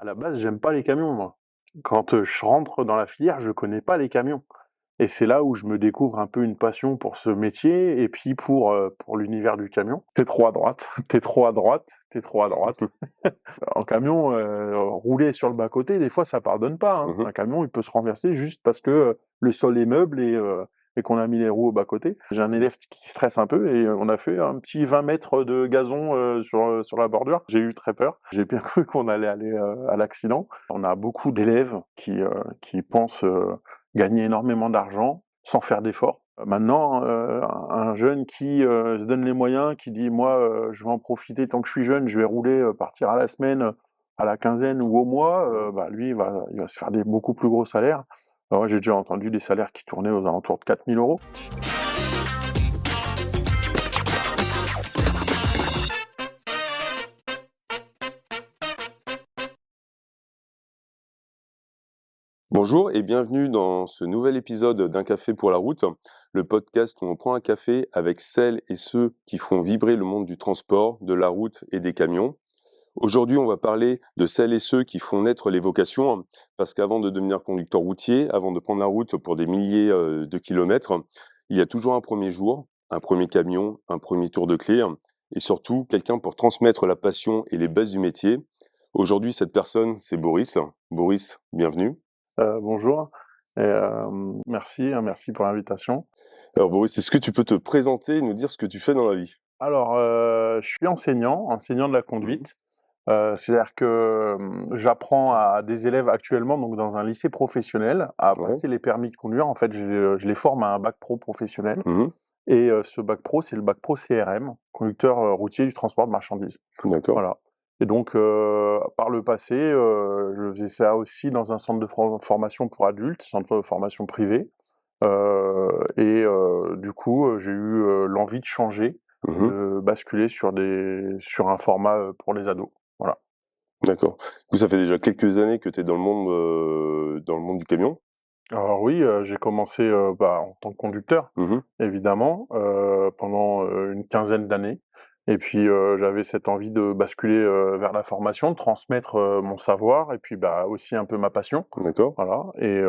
À la base, j'aime pas les camions, moi. Quand, je rentre dans la filière, je connais pas les camions et c'est là où je me découvre un peu une passion pour ce métier et puis pour l'univers du camion. Tu trop à droite, t'es trop à droite, t'es trop à droite. En camion, rouler sur le bas-côté, des fois, ça pardonne pas, hein. Mmh. Un camion, il peut se renverser juste parce que, le sol est meuble et qu'on a mis les roues au bas-côté. J'ai un élève qui stresse un peu et on a fait un petit 20 mètres de gazon, sur la bordure. J'ai eu très peur. J'ai bien cru qu'on allait aller, à l'accident. On a beaucoup d'élèves qui pensent, gagner énormément d'argent sans faire d'efforts. Maintenant, un jeune qui, se donne les moyens, qui dit: «Moi, je vais en profiter tant que je suis jeune, je vais rouler, partir à la semaine, à la quinzaine ou au mois», bah, lui, il va se faire des beaucoup plus gros salaires. Alors ouais, j'ai déjà entendu des salaires qui tournaient aux alentours de 4 000 €. Bonjour et bienvenue dans ce nouvel épisode d'Un café pour la route, le podcast où on prend un café avec celles et ceux qui font vibrer le monde du transport, de la route et des camions. Aujourd'hui, on va parler de celles et ceux qui font naître les vocations, parce qu'avant de devenir conducteur routier, avant de prendre la route pour des milliers de kilomètres, il y a toujours un premier jour, un premier camion, un premier tour de clé, et surtout quelqu'un pour transmettre la passion et les bases du métier. Aujourd'hui, cette personne, c'est Boris. Boris, bienvenue. Bonjour et merci, hein, merci pour l'invitation. Alors Boris, est-ce que tu peux te présenter et nous dire ce que tu fais dans la vie? Alors, je suis enseignant de la Mmh. conduite. C'est-à-dire que, j'apprends à des élèves actuellement, donc dans un lycée professionnel, à Ouais. passer les permis de conduire. En fait, je les forme à un bac pro professionnel Mmh. et ce bac pro, c'est le bac pro CRM, conducteur, routier du transport de marchandises. D'accord. Voilà et donc par le passé, je faisais ça aussi dans un centre de formation pour adultes, centre de formation privé, du coup, j'ai eu, l'envie de changer, Mmh. de basculer sur un format, pour les ados. Voilà. D'accord. Du coup, ça fait déjà quelques années que tu es dans le monde du camion? Alors oui, j'ai commencé, en tant que conducteur, Mmh. évidemment, pendant, une quinzaine d'années et puis, j'avais cette envie de basculer, vers la formation, de transmettre, mon savoir et puis, bah, aussi un peu ma passion. D'accord. Voilà et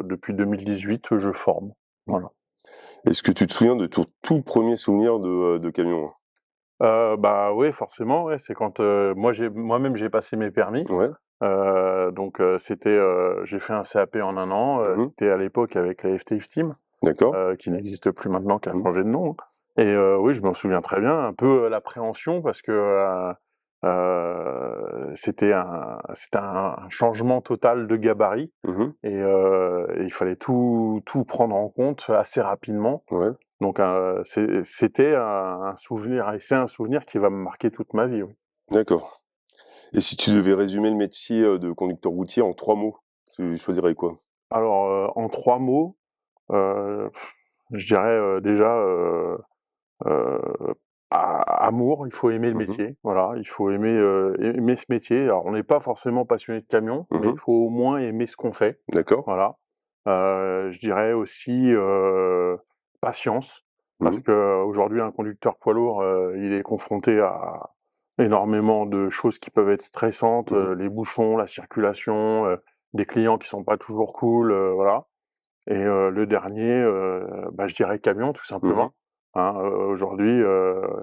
depuis 2018, je forme. Mmh. Voilà. Est-ce que tu te souviens de ton tout premier souvenir de camion? Bah, ouais, forcément, ouais, c'est quand, moi-même j'ai passé mes permis. Ouais. J'ai fait un CAP en 1 an, Mmh. c'était à l'époque avec la FTF Team, D'accord. qui n'existe plus maintenant, qui a Mmh. changé de nom, hein et oui, je m'en souviens très bien, un peu, l'appréhension parce que, c'était un changement total de gabarit Mmh. et il fallait tout prendre en compte assez rapidement. Ouais. Donc c'était un souvenir et c'est un souvenir qui va me marquer toute ma vie, oui. D'accord. Et si tu devais résumer le métier, de conducteur routier en 3 mots, tu choisirais quoi? Alors, en 3 mots, heu, je dirais, déjà, heu, amour, il faut aimer le Mmh. métier, voilà, il faut aimer ce métier. Alors on n'est pas forcément passionné de camion, mais il Mmh. faut au moins aimer ce qu'on fait, D'accord. voilà. Je dirais aussi, patience, parce Mmh. qu'aujourd'hui un conducteur poids lourd, il est confronté à énormément de choses qui peuvent être stressantes, Mmh. les bouchons, la circulation, des clients qui sont pas toujours cool, voilà. Et le dernier, je dirais camion tout Mmh. simplement, hein. Aujourd'hui,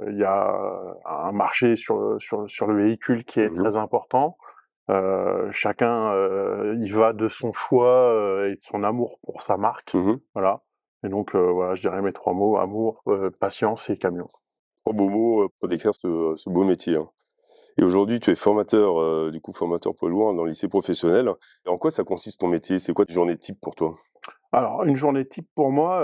il y a un marché sur le véhicule qui est Mmh. très important. Chacun, y va de son choix, et de son amour pour sa marque, Mmh. voilà et donc voilà, je dirais mes 3 mots: amour, patience et camion. 3 beaux mots, pour décrire ce beau métier, hein. Et aujourd'hui, tu es formateur, du coup formateur poids lourd dans le lycée professionnel. Et en quoi ça consiste ton métier? C'est quoi une journée type pour toi? Alors une journée type pour moi,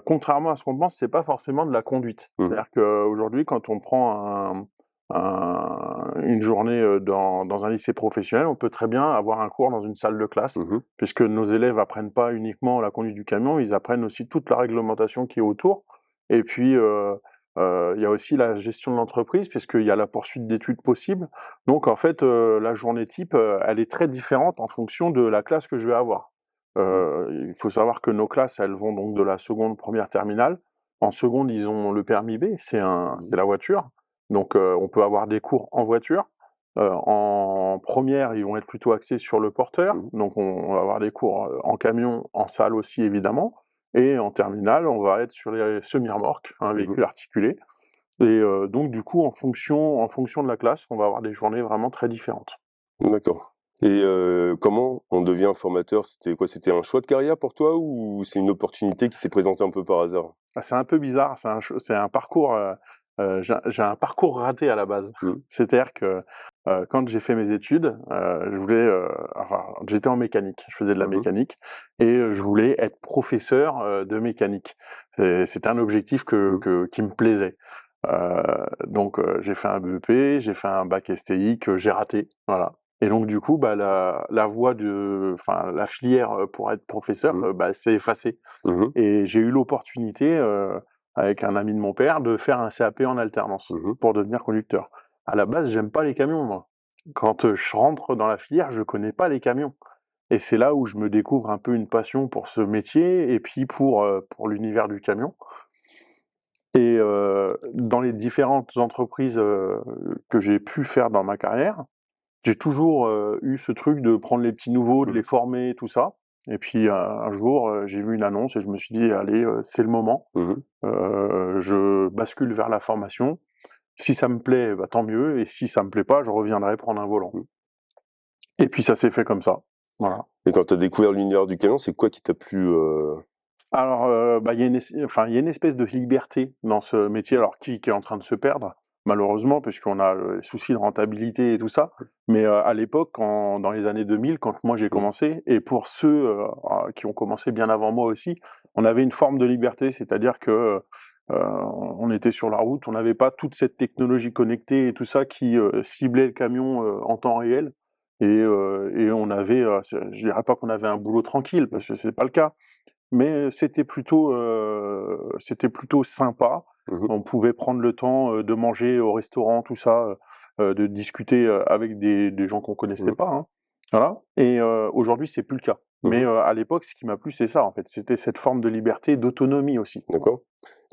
contrairement à ce qu'on pense, c'est pas forcément de la conduite. Mmh mh. C'est-à-dire qu'aujourd'hui, quand on prend une journée, dans un lycée professionnel, on peut très bien avoir un cours dans une salle de classe, Mmh. puisque nos élèves apprennent pas uniquement la conduite du camion, ils apprennent aussi toute la réglementation qui est autour et puis, il y a aussi la gestion de l'entreprise puisqu'il y a la poursuite d'études possibles. Donc en fait, la journée type, elle est très différente en fonction de la classe que je vais avoir. Mmh. Il faut savoir que nos classes, elles vont donc de la seconde, première terminale. En seconde, ils ont le permis B, c'est Mmh. la voiture. Donc on peut avoir des cours en voiture. En première, ils vont être plutôt axés sur le porteur, Mmh. donc on va avoir des cours, en camion, en salle aussi évidemment, et en terminale, on va être sur les semi-remorques, un Mmh. véhicule articulé, et donc du coup, en fonction de la classe, on va avoir des journées vraiment très différentes. D'accord. Et comment on devient formateur? C'était quoi? C'était un choix de carrière pour toi ou c'est une opportunité qui s'est présentée un peu par hasard? Ah, c'est un peu bizarre, c'est un parcours, j'ai un parcours raté à la base. Mmh. C'est-à-dire que, quand j'ai fait mes études, je voulais, enfin, j'étais en mécanique, je faisais de la Mmh mh. mécanique et je voulais être professeur, de mécanique. C'était un objectif Mmh. qui me plaisait. Donc j'ai fait un BEP, j'ai fait un bac STI que j'ai raté, voilà, et donc du coup, bah, la filière, pour être professeur, Mmh. bah, s'est effacée. Mmh mh. Et j'ai eu l'opportunité, avec un ami de mon père, de faire un CAP en alternance Mmh. pour devenir conducteur. À la base, j'aime pas les camions, moi. Quand, je rentre dans la filière, je connais pas les camions et c'est là où je me découvre un peu une passion pour ce métier et puis pour l'univers du camion, et dans les différentes entreprises, que j'ai pu faire dans ma carrière, j'ai toujours, eu ce truc de prendre les petits nouveaux, de Mmh. les former, tout ça, et puis, un jour, j'ai vu une annonce et je me suis dit: «Allez, c'est le moment, Mmh. je bascule vers la formation. Si ça me plaît, bah, tant mieux, et si ça me plaît pas, je reviendrai prendre un volant», Mmh. et puis ça s'est fait comme ça, voilà. Et quand tu as découvert l'univers du camion, c'est quoi qui t'a plu, Alors, bah, il y a une espèce de liberté dans ce métier, alors qui est en train de se perdre, malheureusement, puisqu'on a, les soucis de rentabilité et tout ça. Mais, à l'époque, dans les années 2000, quand moi j'ai Mmh. commencé, et pour ceux, qui ont commencé bien avant moi aussi, on avait une forme de liberté. C'est-à-dire que, on était sur la route, on n'avait pas toute cette technologie connectée et tout ça qui, ciblait le camion, en temps réel, et on avait, je dirais pas qu'on avait un boulot tranquille parce que c'est pas le cas, mais c'était plutôt sympa. Mmh mh. On pouvait prendre le temps, de manger au restaurant, tout ça, de discuter, avec des gens qu'on connaissait Mmh. pas, hein. Voilà, et aujourd'hui, c'est plus le cas. Mais Mmh. à l'époque, ce qui m'a plu, c'est ça, en fait, c'était cette forme de liberté, d'autonomie aussi. D'accord.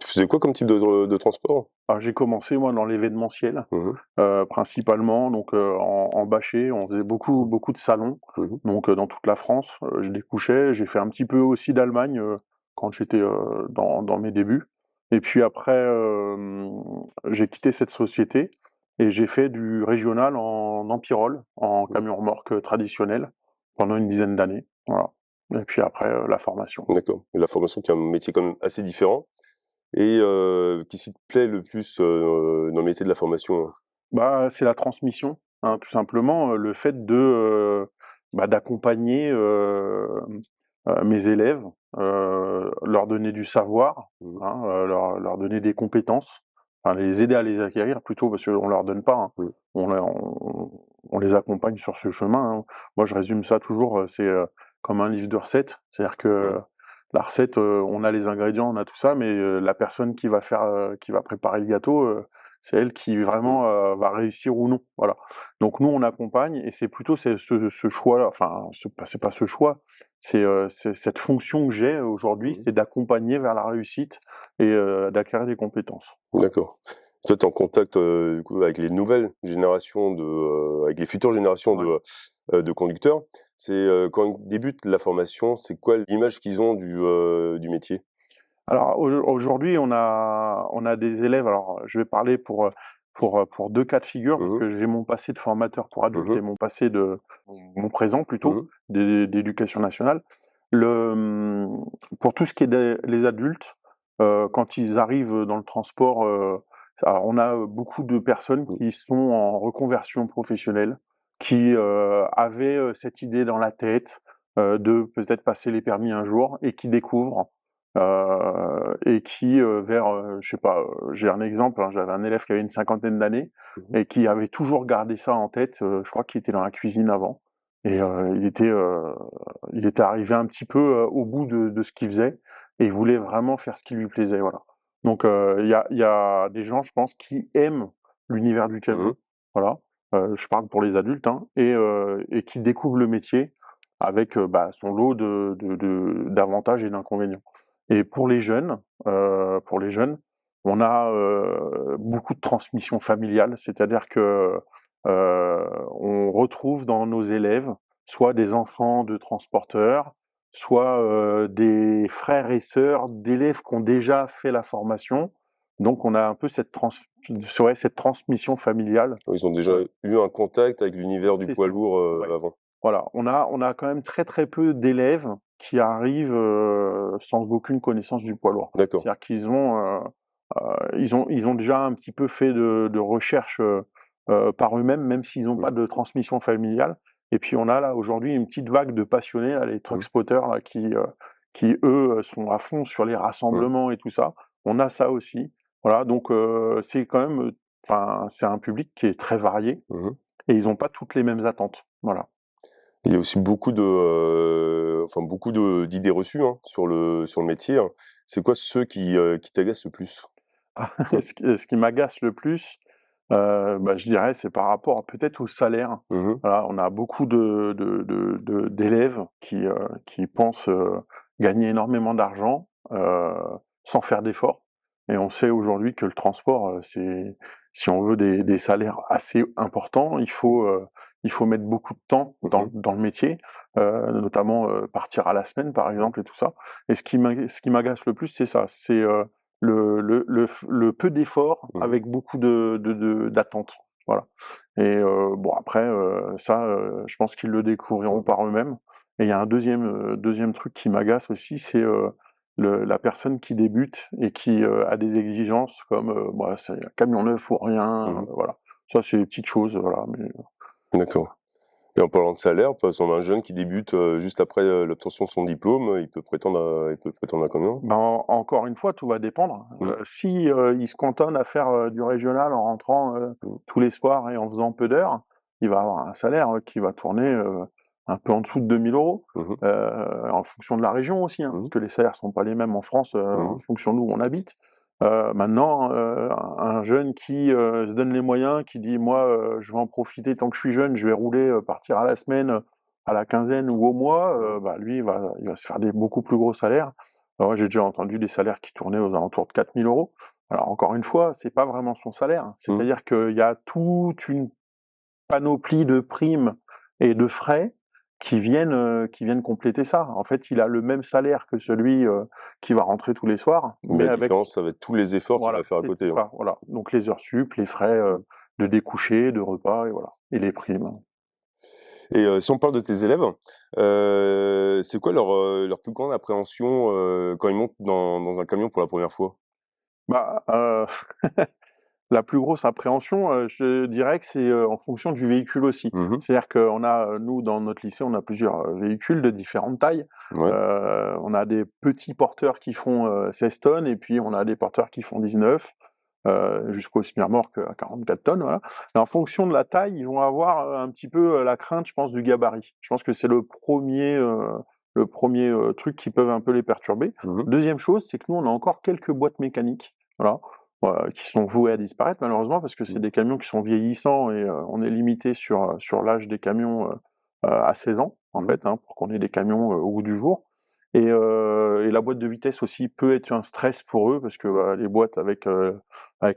Tu faisais quoi comme type de transport? Alors j'ai commencé moi dans l'événementiel, Mmh mh. principalement, donc en bâché, on faisait beaucoup, beaucoup de salons, Mmh mh. donc dans toute la France, je découchais. J'ai fait un petit peu aussi d'Allemagne, quand j'étais, dans mes débuts, et puis après, j'ai quitté cette société et j'ai fait du régional en Empirol, en Mmh. camion remorque, traditionnel, pendant une dizaine d'années, voilà, et puis après, la formation. D'accord. Et la formation qui est un métier quand même assez différent et qu'est-ce qui te plaît le plus, dans le métier de la formation? Bah, c'est la transmission, hein, tout simplement, le fait d'accompagner, mes élèves, leur donner du savoir, Mmh mh. hein, leur donner des compétences, enfin les aider à les acquérir plutôt, parce qu'on leur donne pas, hein. Mmh. On les accompagne sur ce chemin, hein. Moi, je résume ça toujours, c'est, comme un livre de recettes. C'est-à-dire que Ouais. la recette, on a les ingrédients, on a tout ça, mais la personne qui va préparer le gâteau, c'est elle qui Mmh. vraiment, va réussir ou non, voilà. Donc nous, on accompagne, et c'est plutôt ce choix-là, enfin, c'est pas ce choix, c'est cette fonction que j'ai aujourd'hui, Mmh mh. c'est d'accompagner vers la réussite et d'acquérir des compétences. Voilà. D'accord. Toi, tu es en contact, du coup, avec les nouvelles générations avec les futures générations Ouais. de conducteurs. C'est, quand ils débutent la formation, c'est quoi l'image qu'ils ont du métier? Alors aujourd'hui, on a des élèves, alors je vais parler pour 2 cas de figure, Mmh parce mh. que j'ai mon passé de formateur pour Mmh adultes et mh. mon présent Mmh plutôt, mh. d'éducation nationale. Pour tout ce qui est des les adultes, quand ils arrivent dans le transport, alors on a, beaucoup de personnes Mmh. qui sont en reconversion professionnelle, qui, avaient, cette idée dans la tête, de peut-être passer les permis un jour, et qui découvrent, et qui, je sais pas, j'ai un exemple, hein, j'avais un élève qui avait une cinquantaine d'années Mmh mh. et qui avait toujours gardé ça en tête, je crois qu'il était dans la cuisine avant, et il était arrivé un petit peu, au bout de ce qu'il faisait, et il voulait vraiment faire ce qui lui plaisait, voilà. Donc il y a des gens, je pense, qui aiment l'univers du Mmh mh. camion, voilà, je parle pour les adultes, hein, et qui découvrent le métier avec, bah, son lot d'avantages et d'inconvénients. Et pour les jeunes, on a, beaucoup de transmission familiale, c'est-à-dire que, retrouve dans nos élèves soit des enfants de transporteurs, soit, des frères et sœurs d'élèves qui ont déjà fait la formation. Donc on a un peu cette transmission familiale. Ils ont déjà eu un contact avec l'univers du C'est poids ça, lourd, ouais. avant. Voilà, on a quand même très, très peu d'élèves qui arrivent, sans aucune connaissance du poids lourd. D'accord. C'est-à-dire qu'ils ont, ils ont déjà un petit peu fait de recherches, par eux-mêmes, même s'ils n'ont Mmh. pas de transmission familiale. Et puis on a là, aujourd'hui, une petite vague de passionnés, là, les truck Mmh. spotters là, qui eux, sont à fond sur les Mmh. rassemblements et tout ça. On a ça aussi. Voilà, donc c'est quand même, enfin, c'est un public qui est très varié Mmh. et ils n'ont pas toutes les mêmes attentes. Voilà. Il y a aussi beaucoup de, beaucoup de d'idées reçues, hein, sur le métier, hein. C'est quoi ceux qui t'agacent le plus? Ah, ce qui m'agace le plus, bah, je dirais, c'est par rapport peut-être au salaire. Mmh. Voilà, on a beaucoup d'élèves qui pensent, gagner énormément d'argent, sans faire d'efforts, et on sait aujourd'hui que le transport, c'est si on veut des salaires assez importants, il faut mettre beaucoup de temps Mmh mh. dans le métier, notamment, partir à la semaine, par Mmh. exemple, et tout ça. Et ce qui m'agace le plus, c'est ça, c'est, le peu d'efforts Mmh. avec beaucoup d'attentes. Voilà. Et bon, après, ça, je pense qu'ils le découvriront Mmh. par eux-mêmes. Et il y a un deuxième truc qui m'agace aussi, c'est, la personne qui débute et qui, a des exigences comme, bah, c'est un camion neuf ou rien, Mmh. voilà. Ça, c'est des petites choses, voilà, mais D'accord. Et en parlant de salaire, par exemple, un jeune qui débute, juste après, l'obtention de son diplôme, il peut prétendre à combien? ben, encore une fois, tout va dépendre. Mmh. Si, il se cantonne à faire, du régional en rentrant, Mmh. tous les soirs et en faisant peu d'heures, il va avoir un salaire, qui va tourner, un peu en dessous de 2 000 €, Mmh mh. en fonction de la région aussi, hein, parce Mmh. que les salaires sont pas les mêmes en France, en Mmh. fonction d'où on habite. Maintenant, un jeune qui, se donne les moyens, qui dit: «Moi, je vais en profiter tant que je suis jeune, je vais rouler, partir à la semaine, à la quinzaine ou au mois», Mmh. bah, lui, il va se faire des beaucoup plus gros salaires. Alors ouais, j'ai déjà entendu des salaires qui tournaient aux alentours de 4 000 €. Alors encore une fois, c'est pas vraiment son salaire, hein. Mmh. C'est-à-dire qu'il y a toute une panoplie de primes et de frais qui viennent compléter ça. En fait, il a le même salaire que celui, qui va rentrer tous les soirs, Mais mais la avec, différence, ça va être tous les efforts qu'il voilà, va faire à c'est côté, hein. ça, voilà. Donc les heures sup, les frais, Mmh. de découcher, de repas, et voilà, et les primes. Et si on parle de tes élèves, c'est quoi leur plus grande appréhension, quand ils montent dans un camion pour la première fois? Bah, la plus grosse appréhension, je dirais que c'est, en fonction du véhicule aussi. Mmh mh. C'est-à-dire qu'on a, nous, dans notre lycée, on a plusieurs, véhicules de différentes tailles. Ouais. On a des petits porteurs qui font, 16 tonnes, et puis on a des porteurs qui font 19, jusqu'au semi-remorque à 44 tonnes, voilà. Et en fonction de la taille, ils vont avoir, un petit peu, la crainte, je pense, du gabarit. Je pense que c'est le premier truc qui peuvent un peu les perturber. Mmh mh. Deuxième chose, c'est que nous, on a encore quelques boîtes mécaniques, voilà, qui sont vouées à disparaître malheureusement, parce que c'est Mmh. des camions qui sont vieillissants, et on est limité sur l'âge des camions, à 16 ans, en Mmh. fait, hein, pour qu'on ait des camions, au goût du jour. Et la boîte de vitesse aussi peut être un stress pour eux, parce que, Mmh. bah, les boîtes avec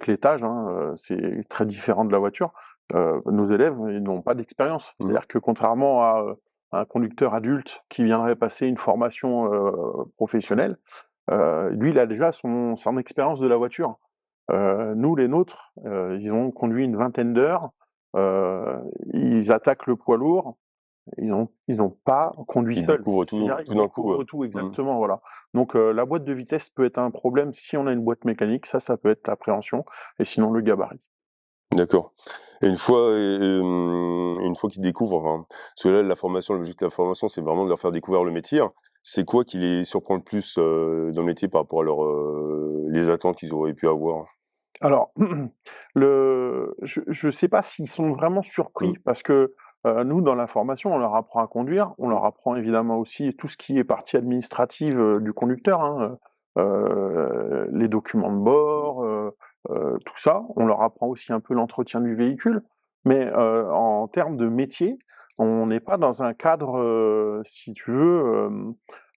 l'étage, hein, c'est très différent de la voiture. Nos élèves, ils n'ont pas d'expérience. Mmh. C'est-à-dire que contrairement à un conducteur adulte qui viendrait passer une formation, professionnelle, lui, il a déjà son expérience de la voiture. Nous, les nôtres, ils ont conduit une vingtaine d'heures, heu, ils attaquent le poids lourd, ils ont pas conduit Ils seuls. découvrent C'est-à-dire, ils tout d'un coup, découvrent tout, mmh. exactement, voilà. Donc la boîte de vitesse peut être un problème si on a une boîte mécanique, ça peut être l'appréhension, et sinon le gabarit. D'accord. Et une fois qu'ils découvrent, enfin, parce que là, la formation, l'objectif de la formation, c'est vraiment de leur faire découvrir le métier, hein. C'est quoi qui les surprend le plus, dans le métier par rapport à les attentes qu'ils auraient pu avoir? Alors, je sais pas s'ils sont vraiment Mmh. surpris, parce que, nous, dans la formation, on leur apprend à conduire, on Mmh. leur apprend évidemment aussi tout ce qui est partie administrative, du conducteur, hein, les documents de bord, tout ça. On leur apprend aussi un peu l'entretien du véhicule, mais, en termes de métier, on n'est pas dans un cadre, si tu veux,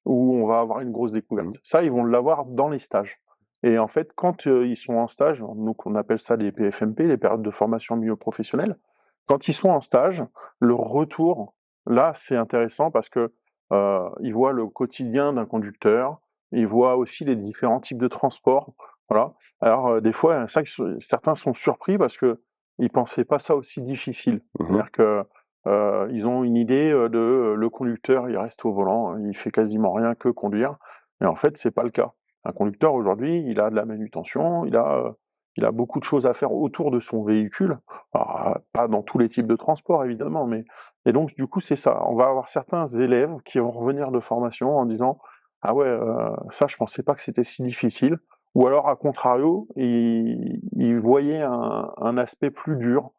où on va avoir une grosse Mmh. découverte. Ça, ils vont l'avoir dans les stages. Et en fait, quand, ils sont en stage, donc on appelle ça les PFMP, les périodes de formation milieu professionnel, Quand ils sont en stage, le retour, là, c'est intéressant parce que, ils voient le quotidien d'un conducteur, ils voient aussi les différents types de transports, voilà. Alors, des fois, ça certains sont surpris parce qu'ils pensaient pas ça aussi difficile. Mmh. C'est-à-dire que, ils ont une idée, le conducteur, il reste au volant, il fait quasiment rien que conduire et en fait, c'est pas le cas. Un conducteur aujourd'hui, il a de la manutention, il a beaucoup de choses à faire autour de son véhicule. Alors, pas dans tous les types de transports évidemment, mais et donc du coup, c'est ça. On va avoir certains élèves qui vont revenir de formation en disant: «Ah ouais, ça je pensais pas que c'était si difficile» ou alors à contrario, ils voyaient un aspect plus dur,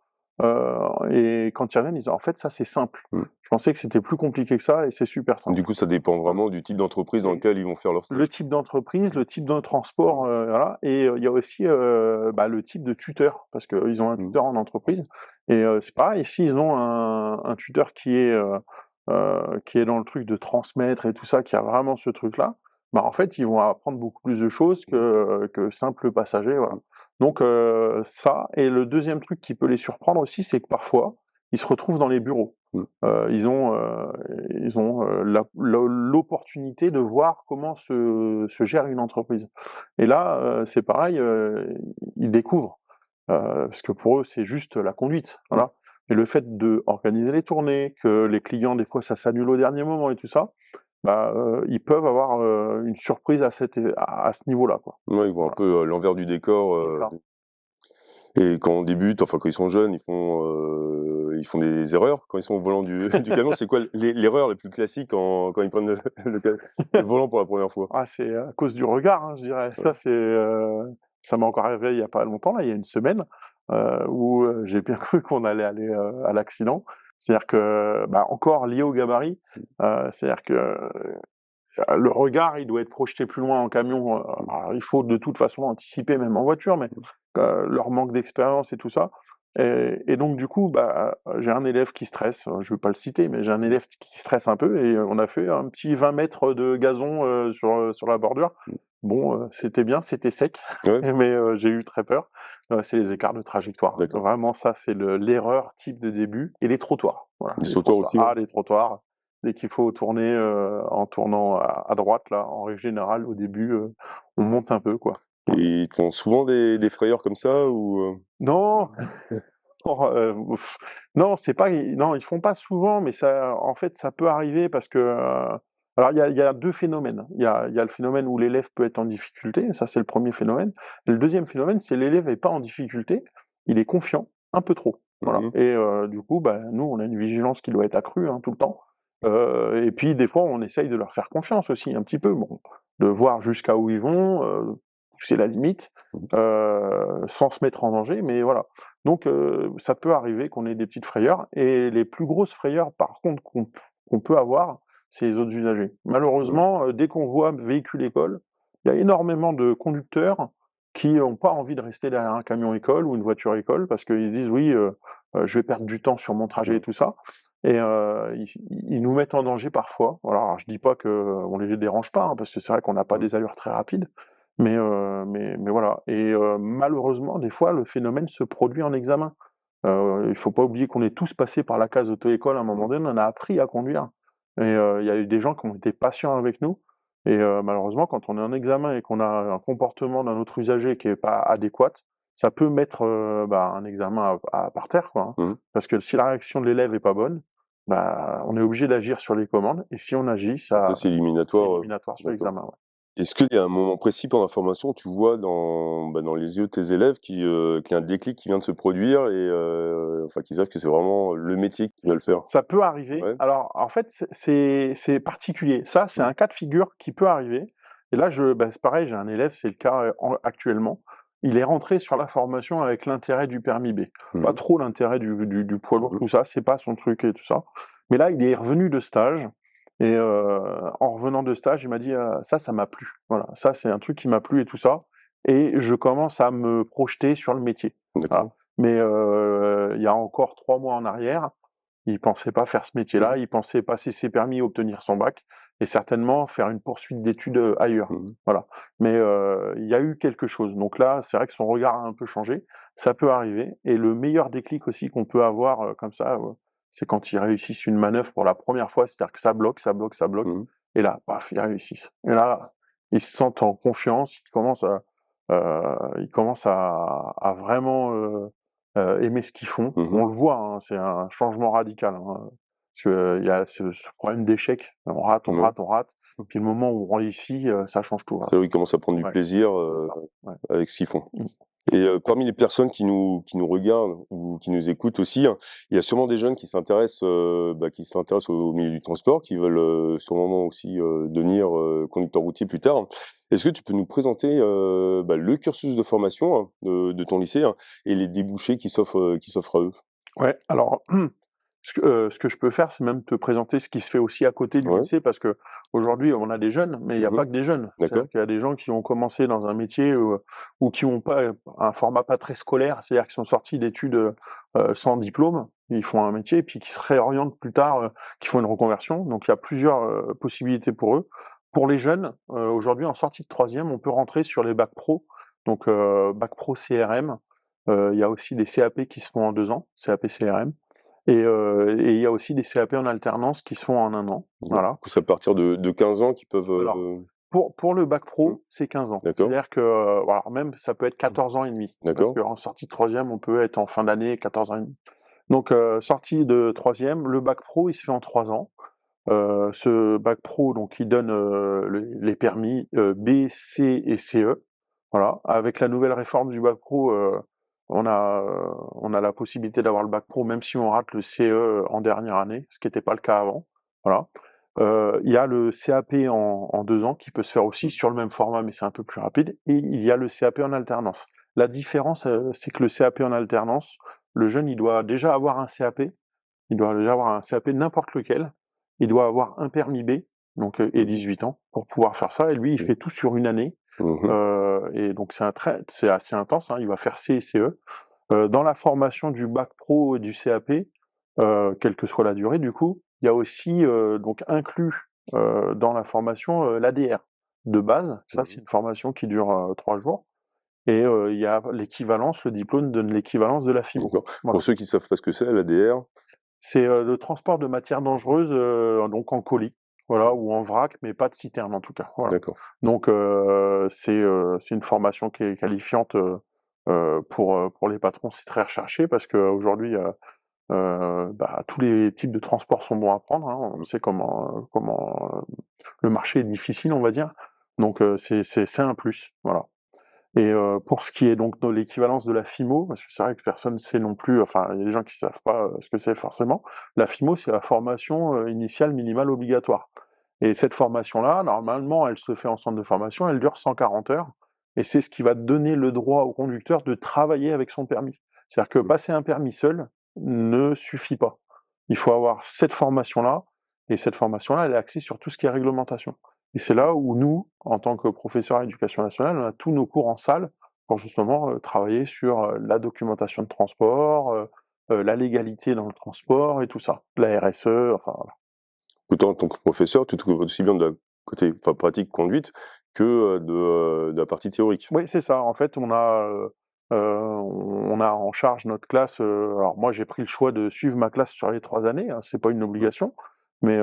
et quand ils reviennent, ils disent: «En fait, ça c'est simple. Mmh. Je pensais que c'était plus compliqué que ça et c'est super Du simple». coup, ça dépend Voilà. vraiment du type d'entreprise dans Et lequel ils vont faire leur le stage. type d'entreprise, le type de transport, voilà et il y a aussi, le type de tuteur parce qu'ils ont un Mmh. tuteur en entreprise et c'est pareil, s'ils ont un tuteur qui est dans le truc de transmettre et tout ça, qui a vraiment ce truc-là, bah, en fait, ils vont apprendre beaucoup plus de choses que simples passagers, voilà. Mmh. Donc ça et le deuxième truc qui peut les surprendre aussi, c'est que parfois, ils se retrouvent dans les bureaux. Mmh. Ils ont, l'opportunité de voir comment se gère une entreprise et là, c'est pareil, ils découvrent, parce que pour eux, c'est juste la conduite, Mmh. voilà. Mais le fait d'organiser les tournées, que les clients, des fois, ça s'annule au dernier moment et tout ça, bah, ils peuvent avoir, une surprise à ce niveau-là, quoi. Ouais, ils voient un Voilà, peu, l'envers du décor, c'est ça. et quand on débute, enfin quand ils sont jeunes, ils font des erreurs quand ils sont au volant du du camion. C'est quoi l'erreur la plus classique quand ils prennent le volant pour la première fois? Ah, c'est à cause du regard, hein, je dirais. Ouais. Ça m'est encore arrivé il y a pas longtemps, là, il y a une semaine, où, j'ai bien cru qu'on allait aller, à l'accident. C'est-à-dire que, bah, encore lié au gabarit, c'est-à-dire que, le regard, il doit être projeté plus loin en camion, Mmh. alors il faut de toute façon anticiper même en voiture, mais, Mmh. leur manque d'expérience et tout ça et donc du coup, bah, j'ai un élève qui stresse, je veux pas le citer, mais j'ai un élève qui stresse un peu et on a fait un petit 20 mètres de gazon, sur la bordure. Mmh. Bon, c'était bien, c'était sec, Ouais, mais, j'ai eu très peur. C'est les écarts de trajectoire. d'accord. Vraiment ça, c'est l'erreur type de début et les trottoirs. Voilà, Des les sauteurs trottoirs. aussi, ouais? Ah, les trottoirs, dès qu'il faut tourner, en tournant à droite là, en règle générale au début, on monte un peu quoi. Voilà. Et ils te font souvent des frayeurs comme ça ou? Non! Or, non, c'est pas non, ils font pas souvent, mais ça en fait, ça peut arriver parce que, alors il y a 2 phénomènes. Il y a le phénomène où l'élève peut être en difficulté, ça c'est le premier phénomène. Et le deuxième phénomène, c'est l'élève est pas en difficulté, il est confiant, un peu trop, voilà Mmh. et du coup, bah, nous, on a une vigilance qui doit être accrue, hein, tout le temps. Et puis des fois, on essaye de leur faire confiance aussi un petit peu, bon, de voir jusqu'à où ils vont, pousser la limite, Mmh. sans se mettre en danger, mais voilà. Donc ça peut arriver qu'on ait des petites frayeurs et les plus grosses frayeurs par contre qu'on peut avoir, c'est les autres usagers. Mmh. Malheureusement, dès qu'on voit véhicule école, il y a énormément de conducteurs qui ont pas envie de rester derrière un camion école ou une voiture école parce qu'ils se disent: «Oui, je vais perdre du temps sur mon trajet et Mmh. tout ça» et ils nous mettent en danger parfois. Voilà, alors je dis pas qu'on les dérange pas, hein, parce que c'est vrai qu'on n'a pas Mmh. des allures très rapides, mais voilà et malheureusement, des fois, le phénomène se produit en examen. Il faut pas oublier qu'on est tous passés par la case auto-école à un moment Mmh. donné, on a appris à conduire et il y a eu des gens qui ont été patients avec nous et malheureusement, quand on est en examen et qu'on a un comportement d'un autre usager qui est pas adéquat, ça peut mettre, un examen à par terre, quoi, hein. Mmh. Parce que si la réaction de l'élève est pas bonne, bah, on est obligé d'agir sur les commandes et si on agit, Ça, ça c'est c'est éliminatoire, éliminatoire sur d'accord. l'examen, ouais. Est-ce qu'il y a un moment précis pendant la formation où tu vois dans les yeux de tes élèves qu'il y a un déclic qui vient de se produire et enfin qu'ils savent que c'est vraiment le métier qu'ils veulent faire? Ça peut arriver. Ouais? Alors, en fait, c'est particulier. Ça, c'est Mmh. un cas de figure qui peut arriver et là, c'est pareil, j'ai un élève, c'est le cas, actuellement. Il est rentré sur la formation avec l'intérêt du permis B. Pas Mmh. trop l'intérêt du poids lourd, Mmh. tout ça, c'est pas son truc et tout ça. Mais là, il est revenu de stage et en revenant de stage, il m'a dit: Ça m'a plu». Voilà, ça, c'est un truc qui m'a plu et tout ça et je commence à me projeter sur le métier. Voilà. D'accord. Mais il y a encore 3 mois en arrière, il pensait pas faire ce Mmh. métier-là, il pensait passer ses permis, obtenir son bac et certainement faire une poursuite d'études, ailleurs. Mmh. Voilà. Mais, il y a eu quelque chose. Donc là, c'est vrai que son regard a un peu changé. Ça peut arriver et le meilleur déclic aussi qu'on peut avoir, comme ça, c'est quand ils réussissent une manœuvre pour la première fois, c'est-à-dire que ça bloque, ça bloque, ça bloque Mmh. et là, paf, ils réussissent. Et là, ils se sentent en confiance, ils commencent à vraiment, aimer ce qu'ils font. Mmh. On le voit, hein, c'est un changement radical, hein, parce qu'il y a ce problème d'échec. On rate, on Ouais. rate, on rate, puis le moment où on réussit, ça change tout, voilà. C'est là où ils commencent à prendre du Ouais, plaisir, c'est ça, ouais. avec ce qu'ils font. Mmh. Et parmi les personnes qui nous regardent ou qui nous écoutent aussi, hein, il y a sûrement des jeunes qui s'intéressent au milieu du transport, qui veulent, sûrement aussi, devenir, conducteur routier plus tard. Est-ce que tu peux nous présenter, le cursus de formation, hein, de ton lycée, hein, et les débouchés qui s'offrent à eux? Ouais, alors ce que je peux faire, c'est même te présenter ce qui se fait aussi à côté du Ouais. lycée parce qu'aujourd'hui, on a des jeunes, mais il y a Mmh. pas que des jeunes. C'est-à-dire D'accord. qu'il y a des gens qui ont commencé dans un métier, ou qui ont pas, un format pas très scolaire, c'est-à-dire qui sont sortis d'études, sans diplôme. Ils font un métier et puis qui se réorientent plus tard, qui font une reconversion. Donc il y a plusieurs, possibilités pour eux. Pour les jeunes, aujourd'hui en sortie de troisième, on peut rentrer sur les bacs pro, donc bac pro CRM. Il y a aussi des CAP qui se font en 2 ans, CAP CRM. Et il y a aussi des CAP en alternance qui se font en 1 an, Du voilà. coup, c'est à partir de 15 ans qu'ils peuvent, Alors, pour le bac mmh, pro, c'est 15 ans. d'accord. C'est-à-dire que, alors même ça peut être 14 ans et demi, parce D'accord. qu'en sortie de troisième, on peut être en fin d'année 14 ans et demi. Donc, sortie de troisième, le bac pro, il se fait en 3 ans. Ce bac pro, donc il donne, les permis, B, C et CE. Voilà. Avec la nouvelle réforme du bac pro, on a la possibilité d'avoir le bac pro même si on rate le CE en dernière année, ce qui était pas le cas avant. Voilà. Il y a le CAP en 2 ans qui peut se faire aussi Mmh. sur le même format, mais c'est un peu plus rapide et il y a le CAP en alternance. La différence, c'est que le CAP en alternance, le jeune, il doit déjà avoir un CAP, il doit déjà avoir un CAP n'importe lequel, il doit avoir un permis B, donc et Mmh. 18 ans pour pouvoir faire ça et lui, il Mmh. fait tout sur une année, Mmh. et donc c'est assez intense, hein, il va faire C et CE. Dans la formation du bac pro et du CAP, quelle que soit la durée du coup, il y a aussi, donc inclus, dans la formation, l'ADR de base. Ça, c'est Mmh. une formation qui dure, 3 jours et il y a l'équivalence, le diplôme donne l'équivalence de la FIMO. D'accord. Pour Voilà. ceux qui ne savent pas ce que c'est, l'ADR? C'est, le transport de matières dangereuses, donc en colis, voilà, ou en vrac, mais pas de citerne en tout cas, voilà. D'accord. Donc c'est une formation qui est qualifiante, pour les patrons, c'est très recherché parce qu'aujourd'hui, tous les types de transports sont bons à prendre, hein. On Mmh. sait le marché est difficile, on va dire, donc c'est un plus, voilà. Et pour ce qui est donc de l'équivalence de la FIMO, parce que c'est vrai que personne ne sait non plus, enfin, il y a des gens qui savent pas, ce que c'est forcément. La FIMO, c'est la formation, initiale minimale obligatoire et cette formation-là, normalement, elle se fait en centre de formation, elle dure 140 heures et c'est ce qui va donner le droit au conducteur de travailler avec son permis. C'est-à-dire que Mmh. passer un permis seul ne suffit pas. Il faut avoir cette formation-là et cette formation-là, elle est axée sur tout ce qui est réglementation. Et c'est là où nous, en tant que professeurs à l'éducation nationale, on a tous nos cours en salle pour justement, travailler sur, la documentation de transport, la légalité dans le transport et tout ça. La RSE, enfin voilà. Autant en tant que professeur, tu t'occupes aussi bien de la côté, enfin, pratique conduite que, de la partie théorique? Oui, c'est ça. En fait, on a en charge notre classe, alors moi j'ai pris le choix de suivre ma classe sur les 3 années, hein, c'est pas une Mmh. obligation, mais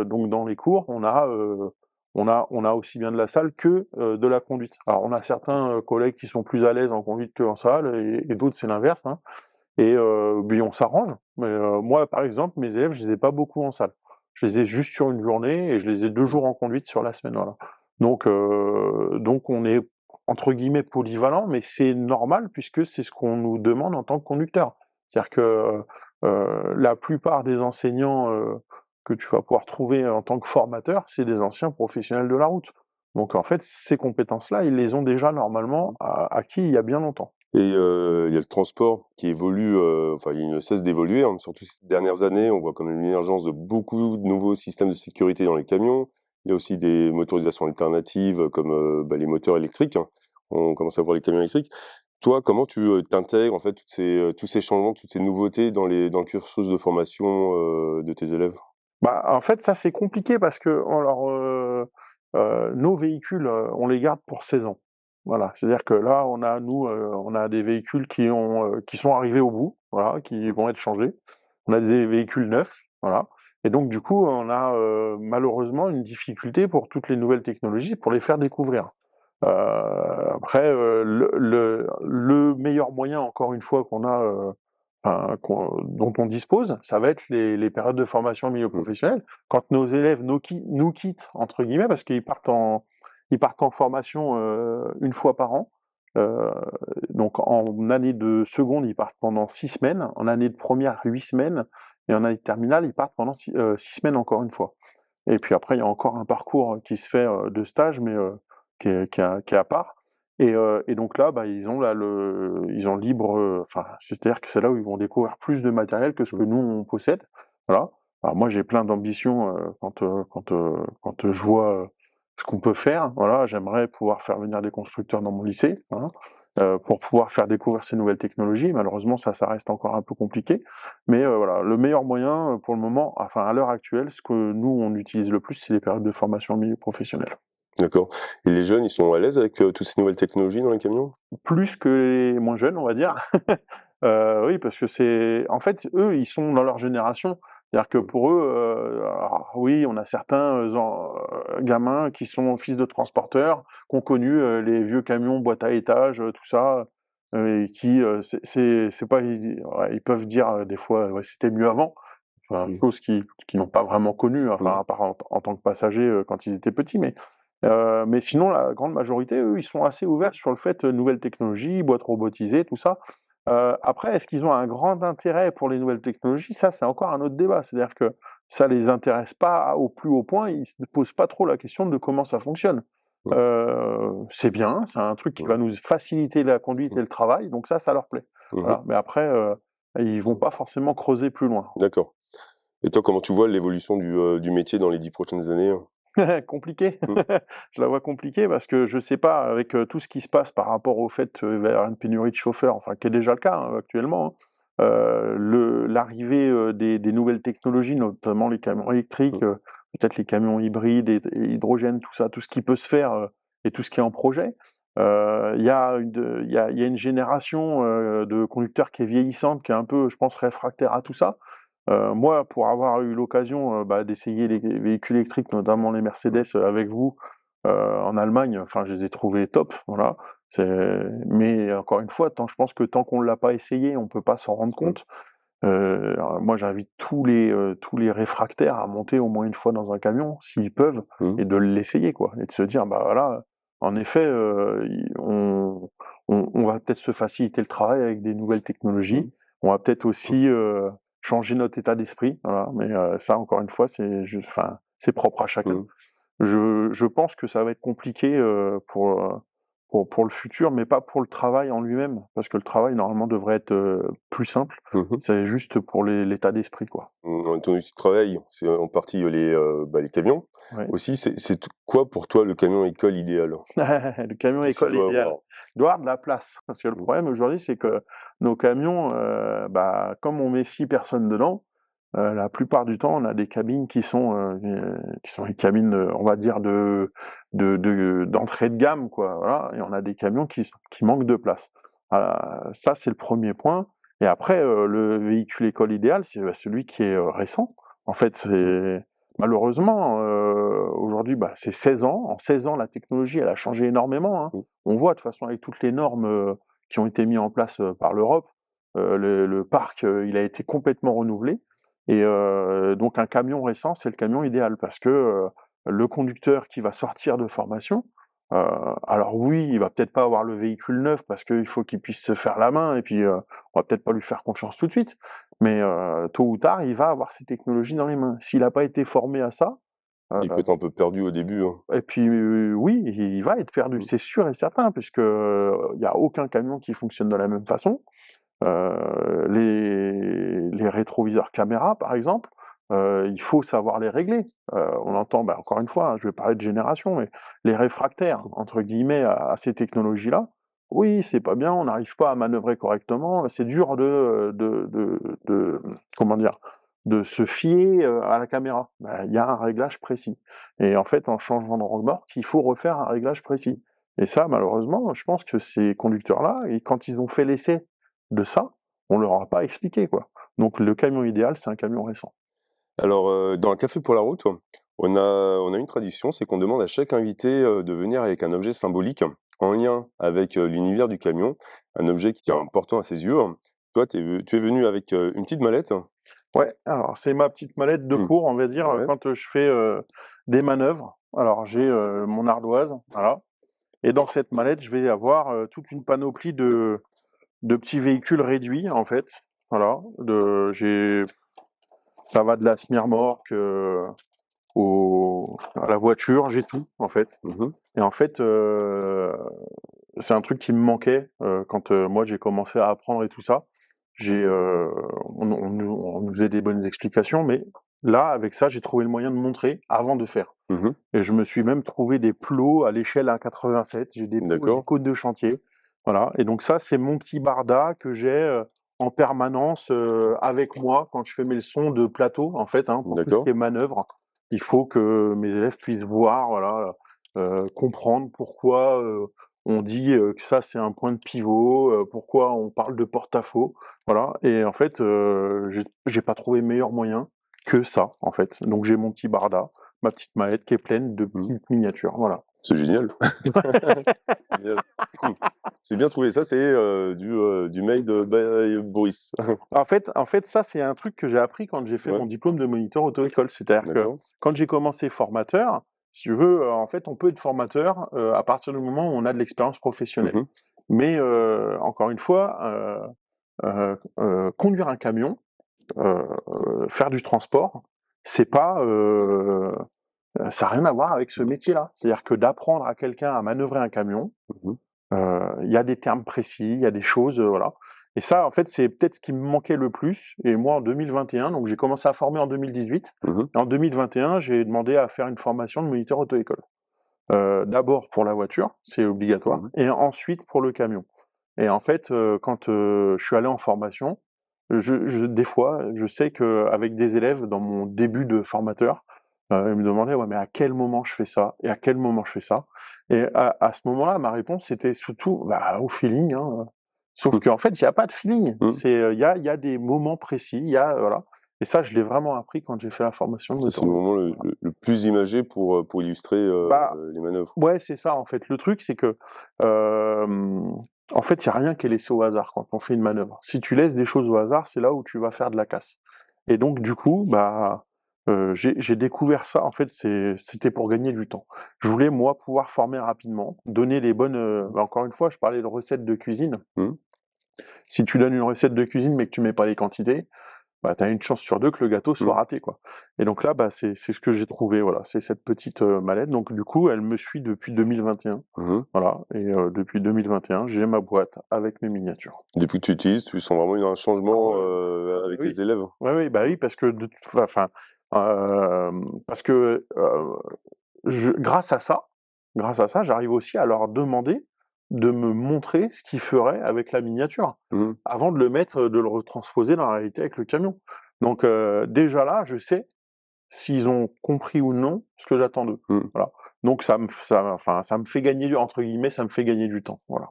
donc dans les cours, on a aussi bien de la salle que, de la conduite. Alors on a certains, collègues qui sont plus à l'aise en conduite qu'en salle et d'autres c'est l'inverse, hein, et puis on s'arrange, mais moi par exemple, mes élèves, je les ai pas beaucoup en salle. Je les ai juste sur une journée et je les ai 2 Mmh. jours en conduite sur la semaine, voilà. Donc on est entre guillemets «polyvalent», mais c'est normal puisque c'est ce qu'on nous demande en tant que conducteur. C'est-à-dire que, la plupart des enseignants, que tu vas pouvoir trouver en tant que formateur, c'est des anciens professionnels de la route. Donc en fait, ces compétences-là, ils les ont déjà normalement acquis il y a bien longtemps. Et il y a le transport qui évolue, enfin, il ne cesse d'évoluer, hein, surtout ces dernières années. On voit quand même l'émergence de beaucoup de nouveaux systèmes de sécurité dans les camions. Il y a aussi des motorisations alternatives comme, les moteurs électriques, hein. On commence à voir les camions électriques. Toi, comment tu, t'intègres en fait tous ces changements, toutes ces nouveautés dans le cursus de formation, de tes élèves? Bah, en fait, ça, c'est compliqué parce que alors, nos véhicules, on les garde pour 16 ans. Voilà, c'est-à-dire que là, on a des véhicules qui sont arrivés au bout, voilà, qui vont être changés. On a des véhicules neufs, voilà et donc du coup, on a, malheureusement une difficulté pour toutes les nouvelles technologies, pour les faire découvrir. Après, le meilleur moyen, encore une fois, qu'on a, enfin, dont on dispose, ça va être les périodes de formation en milieu Mmh. professionnel. Quand nos élèves nous quittent, entre guillemets, parce ils partent en formation 1 fois par an. Euh, donc en année de seconde, ils partent pendant 6 semaines, en année de première, 8 semaines, et en année de terminale, ils partent pendant 6 semaines encore une fois. Et puis après, il y a encore un parcours qui se fait de stage, mais qui est à part. Et donc là, bah, ils ont libre, enfin, c'est-à-dire que c'est là où ils vont découvrir plus de matériel que ce que Mmh. nous on possède. Voilà. Alors moi, j'ai plein d'ambitions quand je vois ce qu'on peut faire. Voilà, j'aimerais pouvoir faire venir des constructeurs dans mon lycée, voilà, pour pouvoir faire découvrir ces nouvelles technologies. Malheureusement, ça reste encore un peu compliqué. Mais voilà, le meilleur moyen pour le moment, enfin à l'heure actuelle, ce que nous on utilise le plus, c'est les périodes de formation en milieu professionnel. D'accord, et les jeunes, ils sont à l'aise avec, toutes ces nouvelles technologies dans les camions? Plus que les moins jeunes, on va dire. Oui, parce que c'est en fait, eux, ils sont dans leur génération. C'est-à-dire que Mmh. pour eux, alors oui, on a certains, gamins qui sont fils de transporteurs, qui ont connu, les vieux camions boîte à étages, tout ça, et qui, c'est pas ouais, ils peuvent dire, des fois: «Ouais, c'était mieux avant». Enfin, Mmh. chose qu'ils n'ont pas vraiment connue, Mmh. enfin, à part en tant que passagers, quand ils étaient petits, mais sinon, la grande majorité, eux, ils sont assez ouverts sur le fait, nouvelles technologies, boîtes robotisées, tout ça. Après, est-ce qu'ils ont un grand intérêt pour les nouvelles technologies? Ça, c'est encore un autre débat. C'est-à-dire que ça les intéresse pas au plus haut point, ils se posent pas trop la question de comment ça fonctionne. Mmh. C'est bien, c'est un truc qui Mmh. va nous faciliter la conduite Mmh. et le travail, donc ça leur plaît. Mmh mh. Voilà, mais après, ils vont Mmh. pas forcément creuser plus loin. D'accord, et toi, comment tu vois l'évolution du métier dans les 10 prochaines années, hein? Compliqué. Mmh. Je la vois compliquée parce que je sais pas, avec, tout ce qui se passe par rapport au fait, vers une pénurie de chauffeurs, enfin qui est déjà le cas, hein, actuellement, hein. L'arrivée, des nouvelles technologies, notamment les camions électriques, Mmh. peut-être les camions hybrides et hydrogène, tout ça, tout ce qui peut se faire, et tout ce qui est en projet. Il y a une génération, de conducteurs qui est vieillissante, qui est un peu, je pense, réfractaire à tout ça. Moi, pour avoir eu l'occasion, bah, d'essayer les véhicules électriques, notamment les Mmh. Mercedes, avec vous, en Allemagne, enfin, je les ai trouvés top, voilà. C'est Mais encore une fois, je pense que tant qu'on l'a pas essayé, on peut pas s'en rendre Mmh. compte. Alors moi, j'invite tous les réfractaires à monter au moins une fois dans un camion, s'ils peuvent, Mmh. et de l'essayer, quoi, et de se dire: «Bah, voilà, en effet, on va peut-être se faciliter le travail avec des nouvelles Mmh. technologies. On va peut-être Mmh. aussi, changer notre état d'esprit», voilà, mais ça, encore une fois, c'est propre à chacun. Mmh. Je pense que ça va être compliqué, pour le futur, mais pas pour le travail en lui-même, parce que le travail normalement devrait être, plus simple. Mmh mh. C'est juste pour l'état d'esprit, quoi. Mmh, ton outil de travail, c'est en partie, les camions. Ouais. Aussi, c'est quoi pour toi le camion école idéal? Le camion Qu'est-ce qu'il école doit idéal. avoir? Il doit avoir de la place, parce que le Mmh. problème aujourd'hui, c'est que nos camions, bah, comme on met 6 personnes dedans, la plupart du temps, on a des cabines qui sont des cabines, on va dire d'entrée de gamme, quoi, voilà, et on a des camions qui manquent de place. Ça, c'est le premier point, et après, le véhicule école idéal, c'est, bah, celui qui est, récent. En fait, Mmh. c'est malheureusement, aujourd'hui, bah, c'est 16 ans. En 16 ans, la technologie, elle a changé énormément, hein. Mmh. On voit de toute façon avec toutes les normes, qui ont été mis en place, par l'Europe, le parc, il a été complètement renouvelé, et donc un camion récent, c'est le camion idéal parce que, le conducteur qui va sortir de formation, heu, alors oui, il va peut-être pas avoir le véhicule neuf parce qu'il faut qu'il puisse se faire la main, et puis, on va peut-être pas lui faire confiance tout de suite, mais tôt ou tard, il va avoir ces technologies dans les mains. S'il a pas été formé à ça, heu Il peut être un peu perdu au début, hein. et puis, oui, il va être perdu, Mmh. c'est sûr et certain, puisque, il y a aucun camion qui fonctionne de la même façon. Les rétroviseurs caméra, par exemple, il faut savoir les régler. On entend, bah, encore une fois, hein, je vais parler de génération, mais les «réfractaires» Mmh. entre guillemets à ces technologies-là, oui, c'est pas bien, on n'arrive pas à manœuvrer correctement, c'est dur comment dire? de se fier à la caméra. Bah, il y a un réglage précis. Et en fait, en changeant de remorque, il faut refaire un réglage précis. Et ça, malheureusement, je pense que ces conducteurs-là, et quand ils ont fait l'essai de ça, on leur a pas expliqué, quoi. Donc le camion idéal, c'est un camion récent. Alors, dans un café pour la route, on a une tradition, c'est qu'on demande à chaque invité, de venir avec un objet symbolique en lien avec, l'univers du camion, un objet qui est important à ses yeux. Toi, tu es venu avec, une petite mallette? Ouais, alors c'est ma petite mallette de Mmh. cours, on va dire, Ouais. quand, je fais, des manœuvres. Alors j'ai, mon ardoise, voilà, et dans cette mallette, je vais avoir, toute une panoplie de petits véhicules réduits, en fait. Voilà, ça va de la semi-remorque, à la voiture, j'ai tout, en fait. Mmh. Et en fait, c'est un truc qui me manquait, quand, moi j'ai commencé à apprendre et tout ça. J'ai, on nous faisait des bonnes explications, mais là, avec ça, j'ai trouvé le moyen de montrer avant de faire. Mmh. Et je me suis même trouvé des plots à l'échelle 1,87. J'ai des plots avec des D'accord, côtes de chantier, voilà. Et donc ça, c'est mon petit barda que j'ai, en permanence, avec moi quand je fais mes leçons de plateau, en fait, hein, pour tout ce d'accord. qui est manœuvre. Il faut que mes élèves puissent voir, voilà, comprendre pourquoi, on dit, que ça, c'est un point de pivot, pourquoi on parle de porte-à-faux, voilà. Et en fait, j'ai pas trouvé meilleur moyen que ça, en fait. Donc j'ai mon petit barda, ma petite mallette qui est pleine de Mmh. petites miniatures, voilà. C'est génial. C'est génial. C'est bien trouvé, ça c'est, du made by Boris. En fait, ça, c'est un truc que j'ai appris quand j'ai fait Ouais, mon diplôme de moniteur auto-école. C'est-à-dire que d'accord. quand j'ai commencé formateur, si tu veux, en fait, on peut être formateur, à partir du moment où on a de l'expérience professionnelle. Mmh. Mais, encore une fois, conduire un camion, faire du transport, c'est pas, ça a rien à voir avec ce métier-là. C'est-à-dire que d'apprendre à quelqu'un à manœuvrer un camion, Mmh. il y a des termes précis, il y a des choses, voilà. Et ça, en fait, c'est peut-être ce qui me manquait le plus. Et moi, en 2021, donc j'ai commencé à former en 2018. Mmh. En 2021, j'ai demandé à faire une formation de moniteur auto-école. D'abord pour la voiture, c'est obligatoire, Mmh. et ensuite pour le camion. Et en fait, quand, je suis allé en formation, des fois, je sais qu'avec des élèves dans mon début de formateur, ils me demandaient: «Ouais, mais à quel moment je fais ça? Et à quel moment je fais ça?» Et à ce moment-là, ma réponse, c'était surtout, bah, au feeling, hein, sauf qu'en fait, il y a pas de feeling. Mmh. C'est, il y a des moments précis, il y a, voilà. Et ça, je l'ai vraiment appris quand j'ai fait la formation de Ça, c'est moteur le de. moment le plus imagé pour illustrer, Bah, les manœuvres. ouais, c'est ça, en fait. Le truc, c'est que, hem, en fait, il y a rien qui est laissé au hasard quand on fait une manœuvre. Si tu laisses des choses au hasard, c'est là où tu vas faire de la casse. Et donc du coup, bah, j'ai découvert ça, en fait, c'était pour gagner du temps. Je voulais, moi, pouvoir former rapidement, donner les bonnes, bah, encore une fois, je parlais de recettes de cuisine. Mmh. Si tu donnes une recette de cuisine, mais que tu mets pas les quantités, bah, tu as une chance sur 2 que le gâteau soit Mmh. raté, quoi. Et donc là, bah, c'est ce que j'ai trouvé, voilà, c'est cette petite, mallette. Donc du coup, elle me suit depuis 2021, Mmh. voilà. Et depuis 2021, j'ai ma boîte avec mes miniatures. Depuis que tu utilises, tu sens vraiment un Ah changement, ouais, avec oui. tes élèves? Ouais, oui, bah, Mmh. oui, parce que de toute fa enfin, parce que, je grâce à ça, j'arrive aussi à leur demander de me montrer ce qu'ils feraient avec la miniature, Mmh. avant de le mettre, de le retransposer dans la réalité avec le camion. Donc déjà là, je sais s'ils ont compris ou non ce que j'attends d'eux, Mmh. voilà. Donc ça me fait gagner du entre guillemets, «ça me fait gagner du temps», voilà.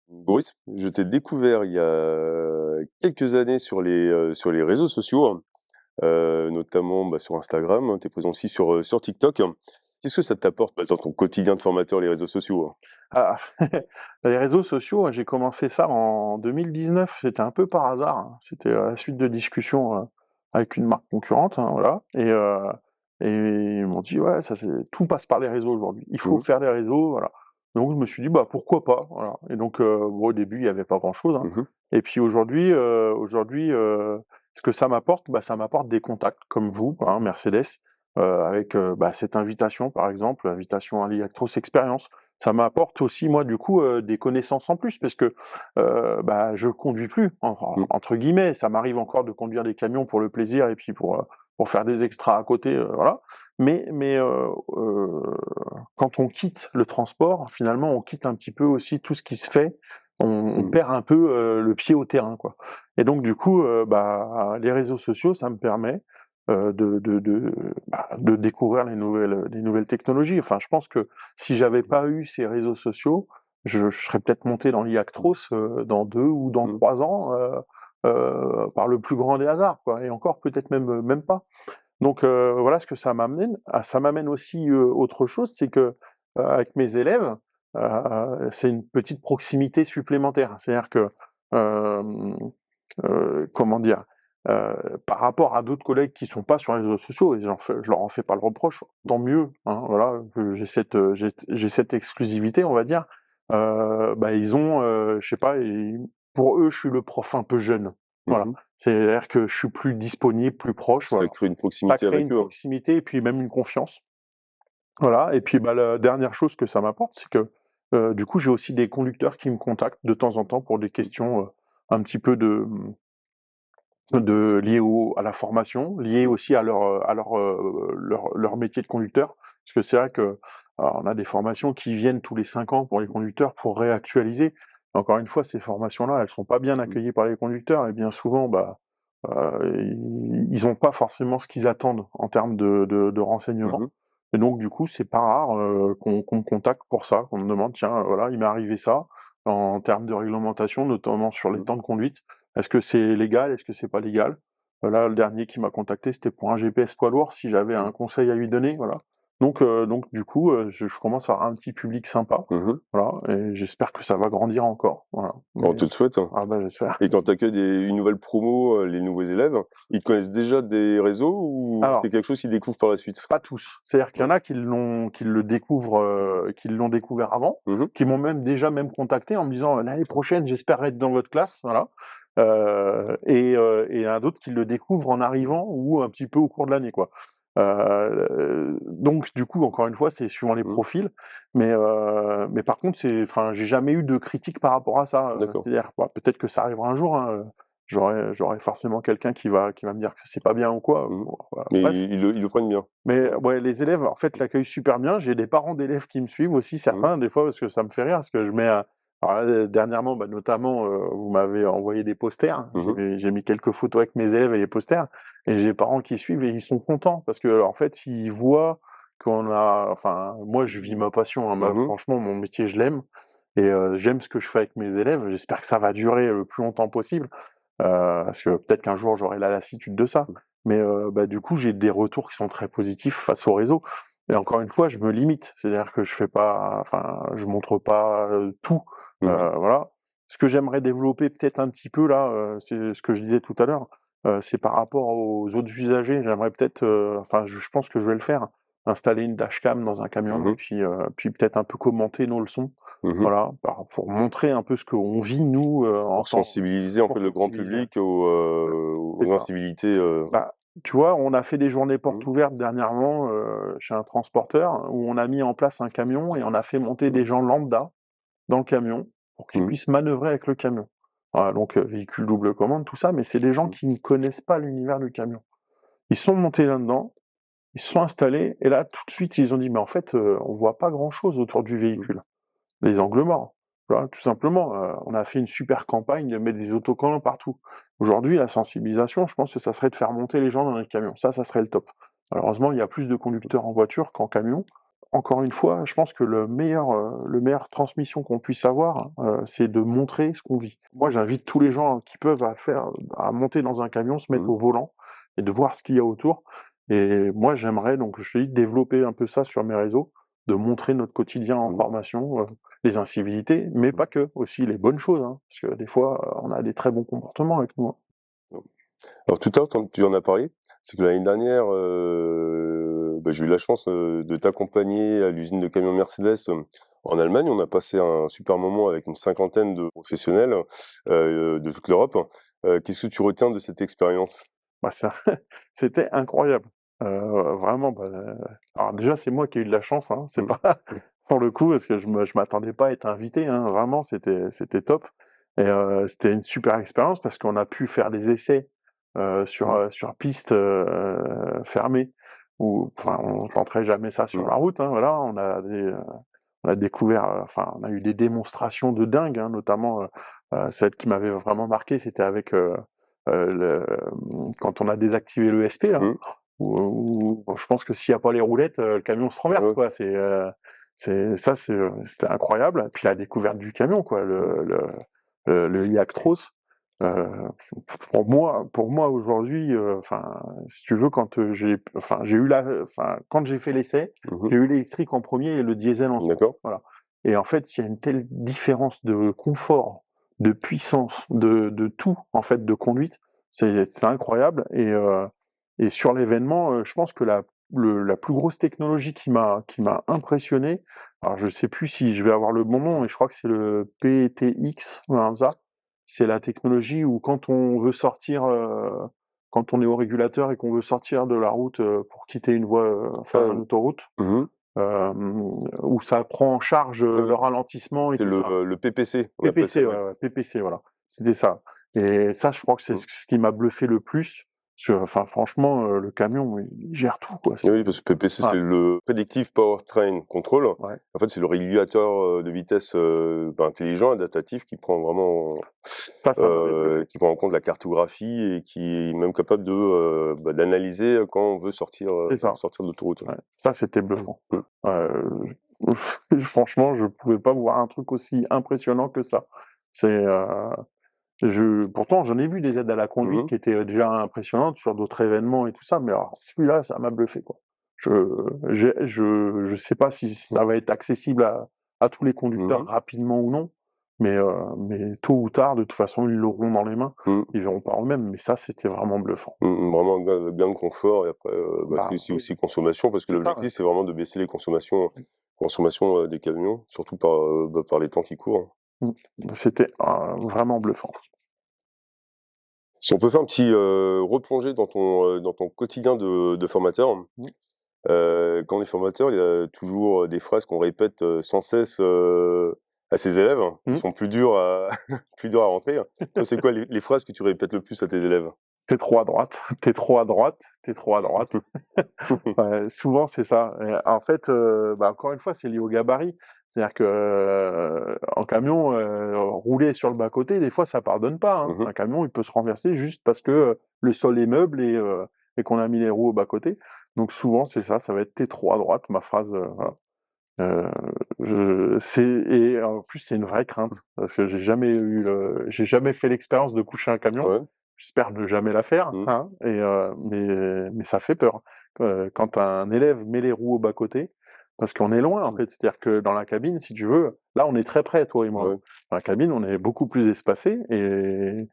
Boris, je t'ai découvert il y a quelques années sur les réseaux sociaux, notamment, bah, sur Instagram. Tu es présent aussi sur TikTok. Qu'est-ce que ça t'apporte, bah, dans ton quotidien de formateur, les réseaux sociaux? Ah, les réseaux sociaux, j'ai commencé ça en 2019, c'était un peu par hasard, hein. C'était à la suite de discussions, avec une marque concurrente, hein, voilà. Et ils m'ont dit: «Ouais, ça c'est tout passe par les réseaux aujourd'hui. Il faut Mmh. faire des réseaux», voilà. Donc je me suis dit: «Bah, pourquoi pas?» voilà. Et donc bon, au début, il y avait pas grand-chose, hein. Mmh. Et puis aujourd'hui, ce que ça m'apporte, bah, ça m'apporte des contacts comme vous, hein, Mercedes, avec, bah, cette invitation, par exemple, invitation à l'Electros Experience. Ça m'apporte aussi, moi, du coup, des connaissances en plus parce que, bah, je conduis plus, Mmh. entre guillemets. Ça m'arrive encore de conduire des camions pour le plaisir et puis pour faire des extras à côté, voilà. Mais quand on quitte le transport, finalement, on quitte un petit peu aussi tout ce qui se fait. On Mmh. perd un peu, le pied au terrain, quoi. Et donc du coup, les réseaux sociaux, ça me permet, de découvrir les nouvelles technologies. Enfin, je pense que si j'avais pas eu ces réseaux sociaux, je serais peut-être monté dans l'IACTROS, dans 2 ou dans Mmh. 3 ans, par le plus grand des hasards, quoi, et encore peut-être même pas. Donc voilà ce que ça m'amène. Ah, ça m'amène aussi, autre chose, c'est que, avec mes élèves, c'est une petite proximité supplémentaire. C'est-à-dire que, hem, comment dire? Par rapport à d'autres collègues qui sont pas sur les réseaux sociaux, et je leur en fais pas le reproche, tant mieux, hein, voilà, que j'ai cette exclusivité, on va dire. Ils ont, je sais pas, pour eux, je suis le prof un peu jeune. Voilà. Mmh. C'est-à-dire que je suis plus disponible, plus proche, Ça voilà. crée une Ça proximité crée avec une eux, hein. proximité et puis même une confiance. Voilà, et puis, la dernière chose que ça m'apporte, c'est que, du coup, j'ai aussi des conducteurs qui me contactent de temps en temps pour des questions, un petit peu liées à la formation, liées Mmh. aussi à leur métier de conducteur. Parce que c'est vrai que, alors on a des formations qui viennent tous les 5 ans pour les conducteurs pour réactualiser. Encore une fois, ces formations-là, elles sont pas bien Mmh. accueillies par les conducteurs et bien souvent, ils ont pas forcément ce qu'ils attendent en termes de renseignements. Mmh. Et donc du coup, c'est pas rare, qu'on me contacte pour ça, qu'on me demande: «Tiens, voilà, il m'est arrivé ça, en termes de réglementation, notamment sur les Mmh. temps de conduite. Est-ce que c'est légal? Est-ce que c'est pas légal?» Là, le dernier qui m'a contacté, c'était pour un GPS poids lourd, si j'avais Mmh. un conseil à lui donner, voilà. Donc du coup, je commence à avoir un petit public sympa, Mmh. voilà, et j'espère que ça va grandir encore, voilà. On Mais te le souhaite, hein. ah bah, j'espère. Et quand tu accueilles une nouvelle promo, les nouveaux élèves, ils te connaissent déjà des réseaux ou c'est Alors, quelque chose qu'ils découvrent par la suite? pas tous. C'est-à-dire qu'il y Ouais. en a qui l'ont découvert avant, Mmh mh. qui m'ont même contacté en me disant: «L'année prochaine, j'espère être dans votre classe», voilà. Et il y en a d'autres qui le découvrent en arrivant ou un petit peu au cours de l'année, quoi. Donc du coup, encore une fois, c'est suivant les Mmh. profils, mais par contre, j'ai jamais eu de critique par rapport à ça, D'accord. c'est-à-dire, peut-être que ça arrivera un jour, hein, j'aurai forcément quelqu'un qui va me dire que c'est pas bien ou quoi, Mmh. bon, voilà, Mais bref. ils le prennent bien? Mais ouais, les élèves, en fait, l'accueillent super bien. J'ai des parents d'élèves qui me suivent aussi, Mmh. certains, des fois, parce que ça me fait rire, parce que je mets, alors là, dernièrement, notamment, vous m'avez envoyé des posters. Mmh mh. J'ai mis quelques photos avec mes élèves et les posters, et j'ai des parents qui suivent et ils sont contents parce que en fait, ils voient moi, je vis ma passion, hein, Mmh. franchement, mon métier, je l'aime, et j'aime ce que je fais avec mes élèves. J'espère que ça va durer le plus longtemps possible. Parce que peut-être qu'un jour j'aurai la lassitude de ça. Mmh. Mais du coup, j'ai des retours qui sont très positifs face au réseau, et encore une fois, je me limite. C'est-à-dire que je montre pas, tout, Mmh. voilà. Ce que j'aimerais développer peut-être un petit peu là, c'est ce que je disais tout à l'heure, c'est par rapport aux autres usagers. J'aimerais peut-être, je pense que je vais le faire, installer une dashcam dans un camion et Mmh. puis peut-être un peu commenter nos leçons, Mmh. voilà, pour montrer un peu ce qu'on vit nous, en Pour tant sensibiliser, en fait, pour le grand sensibiliser. public C'est aux ça. incivilités, Bah, tu vois, on a fait des journées portes mmh, ouvertes dernièrement, chez un transporteur, où on a mis en place un camion et on a fait monter mmh, des gens lambda dans le camion pour qu'ils mmh, puissent manœuvrer avec le camion. Voilà, donc véhicule double commande, tout ça, mais c'est des gens mmh, qui ne connaissent pas l'univers du camion. Ils sont montés là-dedans, ils se sont installés et là, tout de suite, ils ont dit: «Mais en fait, on voit pas grand-chose autour du mmh, véhicule». Les angles morts, tu vois? Tout simplement, on a fait une super campagne de mettre des autocollants partout. Aujourd'hui, la sensibilisation, je pense que ça serait de faire monter les gens dans les camions. Ça serait le top. Malheureusement, il y a plus de conducteurs en voiture qu'en camion. Encore une fois, je pense que le meilleure transmission qu'on puisse avoir, c'est de montrer ce qu'on vit. Moi, j'invite tous les gens qui peuvent à monter dans un camion, se mettre mmh, au volant et de voir ce qu'il y a autour, et moi, j'aimerais, donc je te dis, développer un peu ça sur mes réseaux, de montrer notre quotidien en mmh, formation, les incivilités, mais mmh, pas que, aussi les bonnes choses, hein, parce que des fois, on a des très bons comportements avec nous, hein. mmh. Alors tout à l'heure, tu en as parlé, c'est que l'année dernière, j'ai eu la chance, de t'accompagner à l'usine de camions Mercedes, en Allemagne. On a passé un super moment avec une cinquantaine de professionnels, de toute l'Europe. Qu'est-ce que tu retiens de cette expérience? Ça c'était incroyable, vraiment, alors déjà, c'est moi qui ai eu de la chance, hein, c'est Mmh, pas pour le coup, parce que je m'attendais pas à être invité, hein, vraiment, c'était top, et c'était une super expérience parce qu'on a pu faire des essais, mmh, sur piste, fermée, où mmh, on tenterait jamais ça sur mmh, la route, hein, voilà. On a découvert, on a eu des démonstrations de dingue, hein, notamment, celle qui m'avait vraiment marqué, c'était avec, le quand on a désactivé l'ESP là, Mmh. où je pense que s'il y a pas les roulettes, le camion se renverse Ouais. quoi. C'était incroyable. Puis la découverte du camion quoi, le Iactros, heu, pour moi aujourd'hui, enfin, si tu veux, quand j'ai fait l'essai, Mmh. j'ai eu l'électrique en premier et le diesel ensuite, D'accord. voilà. Et en fait, il y a une telle différence de confort, de puissance, de tout en fait, de conduite, c'est incroyable. Et sur l'événement, je pense que la plus grosse technologie qui m'a impressionné, alors je sais plus si je vais avoir le bon nom, mais je crois que c'est le PTX, voilà comme ça. C'est la technologie où quand on est au régulateur et qu'on veut sortir de la route, pour quitter une voie, enfin une Ah, autoroute, mmh. où ça prend en charge, le Ouais, ralentissement et c'est tout ça. le PPC, on appelle ça, PPC, ouais. ouais, ouais, PPC, voilà, c'était ça. Et ça, je crois que c'est Mmh. ce qui m'a bluffé le plus enfin franchement, le camion, il gère tout quoi, Oui, parce que PPC, c'est ouais, le Predictive Powertrain Control. ouais, En fait, c'est le régulateur, de vitesse, intelligent, adaptatif, qui prend vraiment, ça m'avait bluffé. qui prend en compte la cartographie et qui est même capable de, d'analyser, quand on veut C'est ça, sortir de l'autoroute. ouais, ça c'était Mmh. bluffant. Mmh. Franchement, je pouvais pas voir un truc aussi impressionnant que ça. C'est, pourtant j'en ai vu des aides à la Mmh conduite mh. qui étaient, déjà impressionnantes sur d'autres événements et tout ça, mais alors celui-là, ça m'a bluffé, quoi. Je je sais pas si Mmh. ça va être accessible à tous les conducteurs Mmh. rapidement ou non, mais tôt ou tard, de toute façon, ils l'auront dans les mains. Mmh. Ils verront par eux-mêmes, mais ça, c'était vraiment bluffant. Vraiment gain de confort et après, Bah, c'est oui, aussi consommation parce que c'est ça, ouais. l'objectif, c'est vraiment de baisser les consommations, des camions, surtout par les temps qui courent. Mmh. C'était, vraiment bluffant. Si on peut faire un petit, replongée dans ton quotidien de formateur, Mmh. quand on est formateur, il y a toujours, des phrases qu'on répète, sans cesse, à ses élèves, qui Mmh. sont plus dures à plus dures à rentrer. Toi, c'est quoi les phrases que tu répètes le plus à tes élèves? «Tu trop à droite, t'es trop à droite, t'es trop à droite». Ouais, souvent c'est ça. Et en fait, encore une fois, c'est lié au gabarit. C'est-à-dire que, en camion, rouler sur le bas-côté, des fois, ça pardonne pas, hein. Mmh. Un camion, il peut se renverser juste parce que, le sol est meuble et qu'on a mis les roues au bas-côté. Donc souvent, c'est ça, ça va être: «Tu trop à droite», ma phrase, voilà. Heu, je c'est et en plus, c'est une vraie crainte parce que j'ai jamais fait l'expérience de coucher un camion. Ouais. J'espère ne jamais la faire, Mmh. hein, mais ça fait peur. Quand un élève met les roues au bas-côté, parce qu'on est loin, en Mmh. fait. C'est-à-dire que dans la cabine, si tu veux, là, on est très près, toi et moi, hein. Ouais. Dans la cabine, on est beaucoup plus espacés et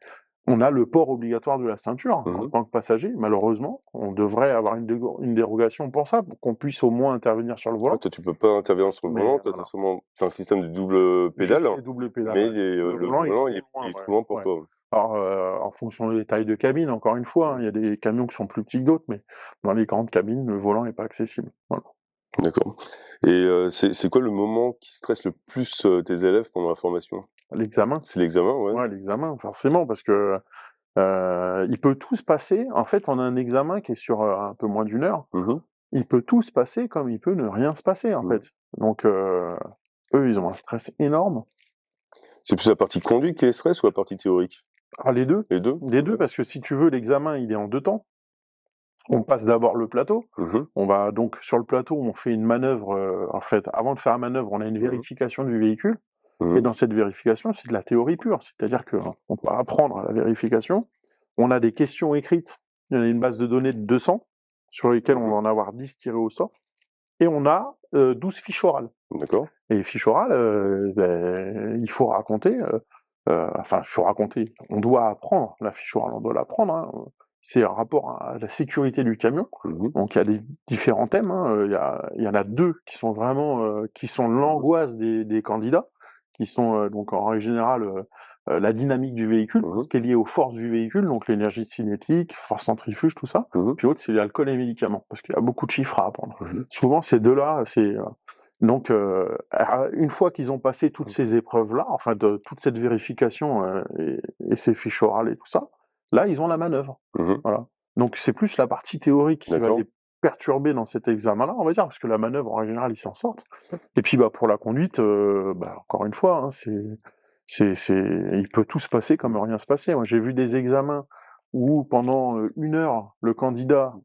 on a le port obligatoire de la ceinture Mmh en mh. tant que passager. Malheureusement, on devrait avoir une dérogation pour ça, pour qu'on puisse au moins intervenir sur le Ouais, volant, toi, tu peux pas intervenir sur le mais volant, toi, tu as voilà. seulement un système de double, Je pédale, fais double pédale, mais ouais. Le le volant est volant, trop il loin, est ouais, trop loin pour ouais. toi. Alors, en fonction des tailles de cabine, encore une fois, hein, Mmh. il y a des camions qui sont plus petits que d'autres, mais dans les grandes cabines, le volant est pas accessible. Voilà. D'accord, et c'est quoi le moment qui stresse le plus, tes élèves pendant la formation? L'examen, C'est l'examen, ouais? ouais, l'examen, forcément, parce que, il peut tout se passer. En fait, on a un examen qui est sur, un peu moins d'1 heure. Mmh mh. Il peut tout se passer comme il peut ne rien se passer, en Mmh. fait. Donc, eux, ils ont un stress énorme. C'est plus la partie conduite qui les stresse ou la partie théorique? Ah, les 2, Les 2. les 2, Ouais. parce que si tu veux, l'examen, il est en 2 temps. On passe d'abord le plateau. Mmh mh. On va donc sur le plateau, on fait une manœuvre, en fait, avant de faire la manœuvre, on a une Mmh mh. vérification du véhicule Mmh et mh. dans cette vérification, c'est de la théorie pure. C'est-à-dire qu'on va apprendre à la vérification. On a des questions écrites. Il y a une base de données de 200 sur lesquelles on Mmh. va en avoir 10 tirées au sort et on a, 12 fiches orales D'accord. et les fiches orales, il faut raconter, enfin, il faut raconter, on doit apprendre la fiche orale, on doit l'apprendre, hein, c'est un rapport à la sécurité du camion. Mmh mh. Donc il y a des différents thèmes, hein, il y en a 2 qui sont vraiment, qui sont l'angoisse des candidats, qui sont, donc en règle générale, la dynamique du véhicule, Mmh tout mh. ce qui est lié aux forces du véhicule, donc l'énergie cinétique, force centrifuge, tout ça. Mmh mh. Puis l'autre, c'est l'alcool et les médicaments, parce qu'il y a beaucoup de chiffres à apprendre. Mmh mh. Souvent ces 2 là, donc une fois qu'ils ont passé toutes Mmh. ces épreuves-là, enfin de toute cette vérification, et ces fiches orales et tout ça, là, ils ont la manœuvre. Mmh mh. Voilà. Donc c'est plus la partie théorique qui va D'accord. les perturber dans cet examen-là, on va dire, parce que la manœuvre, en général, ils s'en sortent. Et puis, pour la conduite, encore une fois, hein, il peut tout se passer comme rien se passer. Moi, j'ai vu des examens où pendant, 1 heure, le candidat,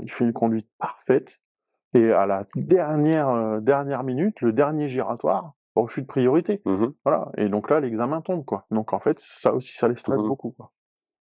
il fait une conduite parfaite et à la dernière minute, le dernier giratoire, refus de priorité. Mmh. Voilà et donc là, l'examen tombe, quoi. Donc en fait, ça aussi, ça les stresse Mmh. beaucoup, quoi.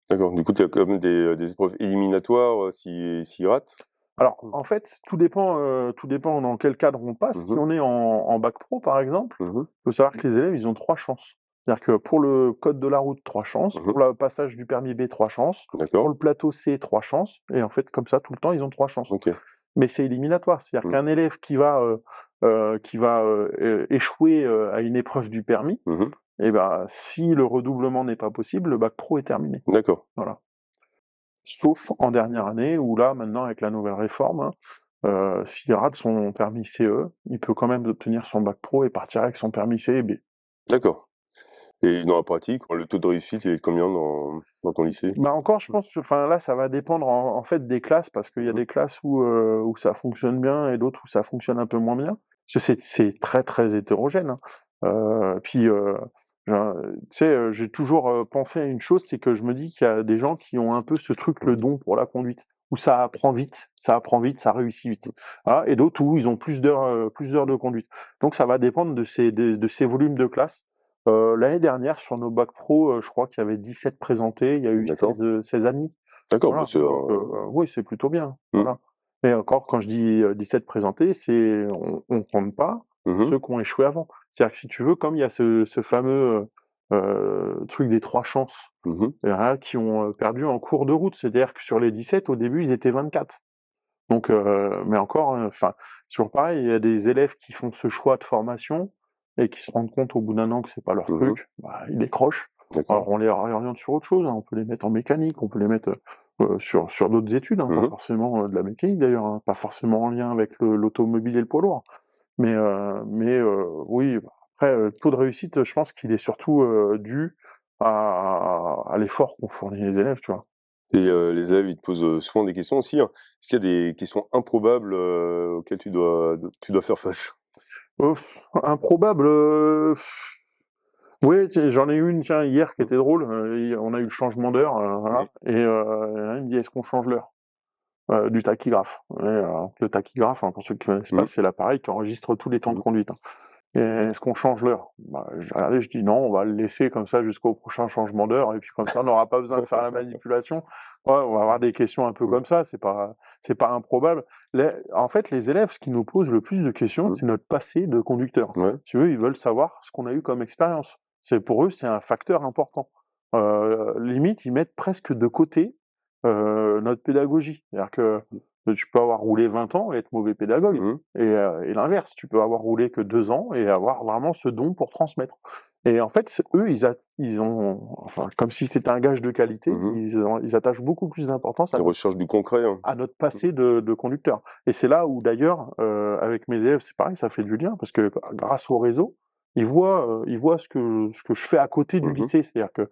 D'accord, du coup, tu as quand même des épreuves éliminatoires, s'ils ratent? Alors, Mmh. en fait, tout dépend dans quel cadre on passe. Si Mmh. on est en bac pro, par exemple, Mmh. il faut savoir que les élèves, ils ont 3 chances. C'est-à-dire que pour le code de la route, 3 chances, Mmh. pour le passage du permis B, 3 chances, pour D'accord, le plateau C, 3 chances et en fait, comme ça, tout le temps, ils ont 3 chances. OK. Mais c'est éliminatoire, c'est-à-dire Mmh. qu'un élève qui va, échouer, à une épreuve du permis Mmh. et ben, si le redoublement n'est pas possible, le bac pro est terminé. D'accord. Voilà. Sauf en dernière année où là, maintenant, avec la nouvelle réforme, hein, s'il rate son permis CE, il peut quand même obtenir son bac pro et partir avec son permis C et B. D'accord, et dans la pratique, le taux de réussite, il est de combien dans ton lycée? Bah, encore, je pense, enfin là, ça va dépendre en fait des classes parce qu'il y a Mmh. des classes où ça fonctionne bien et d'autres où ça fonctionne un peu moins bien. Parce que c'est très, très hétérogène, hein. Puis, ben, tu sais, j'ai toujours, pensé à une chose, c'est que je me dis qu'il y a des gens qui ont un peu ce truc, le Mmh. don pour la conduite, où ça apprend vite, ça réussit vite. Voilà et d'autres où ils ont plus d'heures de conduite. Donc ça va dépendre de ces volumes de classe. L'année dernière sur nos bacs pro, je crois qu'il y avait 17 présentés, il y a eu D'accord. 16 admis. D'accord, bah, Voilà, c'est donc un oui, c'est plutôt bien, mmh. voilà. Et encore quand je dis, 17 présentés, c'est on compte pas Mmh mh. ceux qui ont échoué avant. C'est-à-dire que si tu veux, comme il y a ce fameux, truc des 3 chances, Mmh. il y en a qui ont, perdu en cours de route. C'est-à-dire que sur les 17, au début, ils étaient 24. Donc mais encore, enfin, c'est toujours pareil, il y a des élèves qui font ce choix de formation et qui se rendent compte au bout d'un an que c'est pas leur Mmh. truc, bah, ils décrochent. D'accord. Alors on les réoriente sur autre chose, hein, on peut les mettre en mécanique, on peut les mettre, sur d'autres études, hein, pas Mmh. forcément, de la mécanique d'ailleurs, hein, pas forcément en lien avec l'automobile et le poids lourd. Mais oui, bah, après, le taux de réussite, je pense qu'il est surtout, dû à l'effort qu'ont fourni les élèves, tu vois? Et les élèves, ils te posent, souvent des questions aussi, hein. Est-ce qu'il y a des questions improbables, auxquelles tu dois faire face? Improbable, oui, j'en ai eu une, tiens, hier qui Mmh. était drôle, on a eu le changement d'heure, Oui. voilà et il me dit: «Est-ce qu'on change l'heure?» Du tachygraphe et le tachygraphe, hein, pour ceux qui connaissent pas, Mmh. c'est l'appareil qui enregistre tous les temps de Mmh. conduite, hein et «Est-ce qu'on change l'heure?» Bah, j'ai regardé, je dis: «Non, on va le laisser comme ça jusqu'au prochain changement d'heure et puis comme ça, on n'aura pas besoin de faire la manipulation». Ouais, on va avoir des questions un peu Mmh. comme ça, c'est pas improbable. En fait, les élèves, ce qui nous pose le plus de questions, Mmh. c'est notre passé de conducteur. Ouais. Si tu veux, ils veulent savoir ce qu'on a eu comme expérience. Pour eux, c'est un facteur important. Limite, ils mettent presque de côté, notre pédagogie. C'est-à-dire que, tu peux avoir roulé 20 ans et être mauvais pédagogue Mmh. et l'inverse, tu peux avoir roulé que 2 ans et avoir vraiment ce don pour transmettre et en fait, eux, ils ont enfin, comme si c'était un gage de qualité, Mmh. ils attachent beaucoup plus d'importance Ils recherchent du concret, hein. à notre Mmh. passé de conducteur et c'est là où d'ailleurs, avec mes élèves, c'est pareil, ça fait du lien parce que grâce au réseau, ils voient ce que je fais à côté du Mmh. lycée. C'est-à-dire que,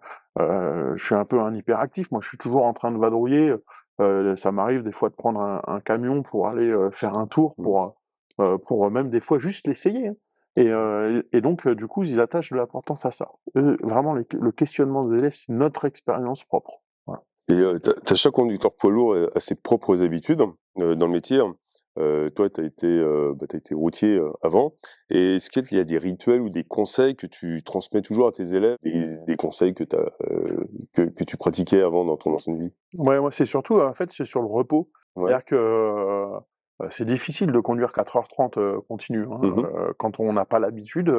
je suis un peu un hyperactif. Moi, je suis toujours en train de vadrouiller, ça m'arrive des fois de prendre un camion pour aller, faire un tour Mmh. pour, même des fois juste l'essayer, hein et donc du coup, ils attachent de l'importance à ça. Eux, vraiment le questionnement des élèves, c'est notre expérience propre. Voilà. Et chaque conducteur poids lourd a ses propres habitudes, dans le métier, hein. Toi, tu été routier, avant, et est-ce qu'il y a des rituels ou des conseils que tu transmets toujours à tes élèves? Des conseils que tu pratiquais avant dans ton ancienne vie? Ouais, moi, c'est surtout, en fait, c'est sur le repos. Ouais. C'est-à-dire que, c'est difficile de conduire 4h30 continu, hein, Mmh mh. quand on n'a pas l'habitude,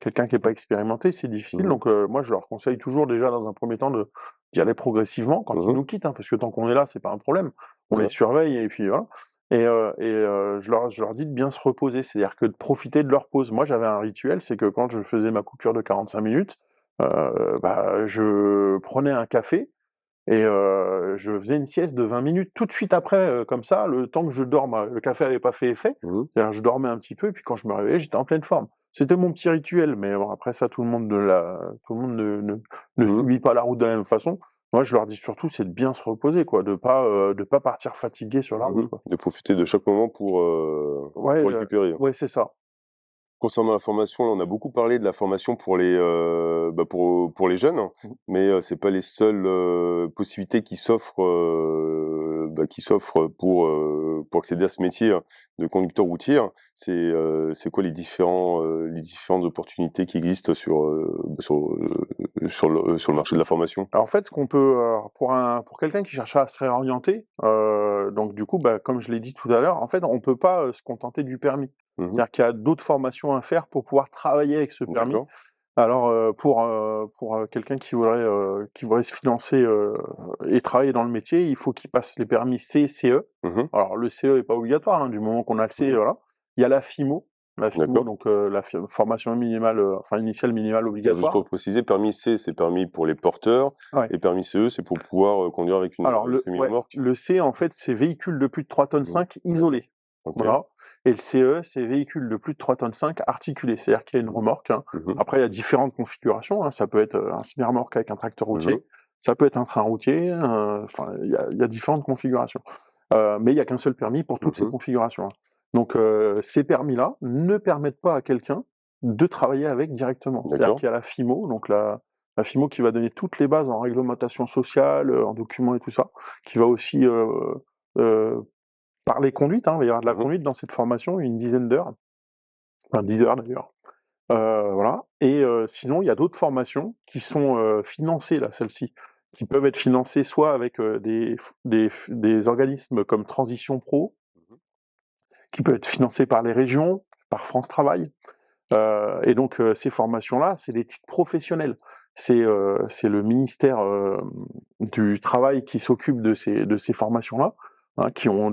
quelqu'un qui est pas expérimenté, c'est difficile. Mmh. Donc, moi, je leur conseille toujours déjà dans un premier temps d'y aller progressivement quand ils Mmh. nous quittent, hein, parce que tant qu'on est là, c'est pas un problème. On les Ouais. surveille et puis voilà je leur dis de bien se reposer, c'est-à-dire que de profiter de leur pause. Moi, j'avais un rituel, c'est que quand je faisais ma coupure de 45 minutes, bah, je prenais un café et je faisais une sieste de 20 minutes tout de suite après, comme ça, le temps que je dorme, le café avait pas fait effet. Mmh. C'est-à-dire je dormais un petit peu et puis quand je me réveillais, j'étais en pleine forme. C'était mon petit rituel, mais bon après ça tout le monde ne Mmh. subit pas la route de la même façon. Moi, je leur dis surtout, c'est de bien se reposer quoi, de pas partir fatigué sur la route, Mmh. quoi. De profiter de chaque moment Ouais, pour récupérer. ouais, c'est ça. concernant la formation, là, on a beaucoup parlé de la formation pour pour les jeunes, hein, Mmh. mais c'est pas les seules, possibilités qui s'offrent pour accéder à ce métier, hein, de conducteur routier, hein. C'est quoi les différentes opportunités qui existent sur le marché de la formation? Alors en fait, ce qu'on peut, pour quelqu'un qui cherche à se réorienter, donc du coup, bah, comme je l'ai dit tout à l'heure, en fait, on peut pas, se contenter du permis. Mmh. C'est-à-dire qu'il y a d'autres formations à faire pour pouvoir travailler avec ce permis. D'accord. Alors, pour quelqu'un qui voudrait se financer, et travailler dans le métier, il faut qu'il passe les permis C, CE. Mmh. Alors le CE est pas obligatoire, hein, du moment qu'on a le C, Mmh. voilà. Il y a la FIMO. La FIMO, D'accord. donc formation minimale, enfin initiale minimale Donc juste obligatoire. pour préciser, permis C, c'est permis pour les porteurs Ouais. et permis CE, c'est pour pouvoir, conduire avec une Alors semi-remorque? le C, en fait, c'est véhicule de plus de 3,5 Mmh. tonnes isolé, OK. voilà. Et le CE, c'est véhicule de plus de 3,5 tonnes articulé, c'est-à-dire qu'il y a une remorque, hein. Mmh. Après, il y a différentes configurations, hein, ça peut être, un semi-remorque avec un tracteur Mmh. routier, ça peut être un train routier, enfin, il y a différentes configurations. Mais il y a qu'un seul permis pour toutes ces Mmh. configurations, hein. Donc ces permis-là ne permettent pas à quelqu'un de travailler avec directement. C'est-à-dire D'accord. qu'il y a la FIMO, donc la FIMO qui va donner toutes les bases en réglementation sociale, en documents et tout ça, qui va aussi, parler conduite, hein. Il va y avoir de la Mmh. conduite dans cette formation, une dizaine d'heures, enfin 10 heures d'ailleurs. Voilà. Et sinon, il y a d'autres formations qui sont, financées là, celles-ci, qui peuvent être financées soit avec, des organismes comme Transition Pro, Mmh. qui peut être financé par les régions, par France Travail. Et donc ces formations-là, c'est des titres professionnels. C'est le ministère, du Travail qui s'occupe de ces formations-là, hein, qui ont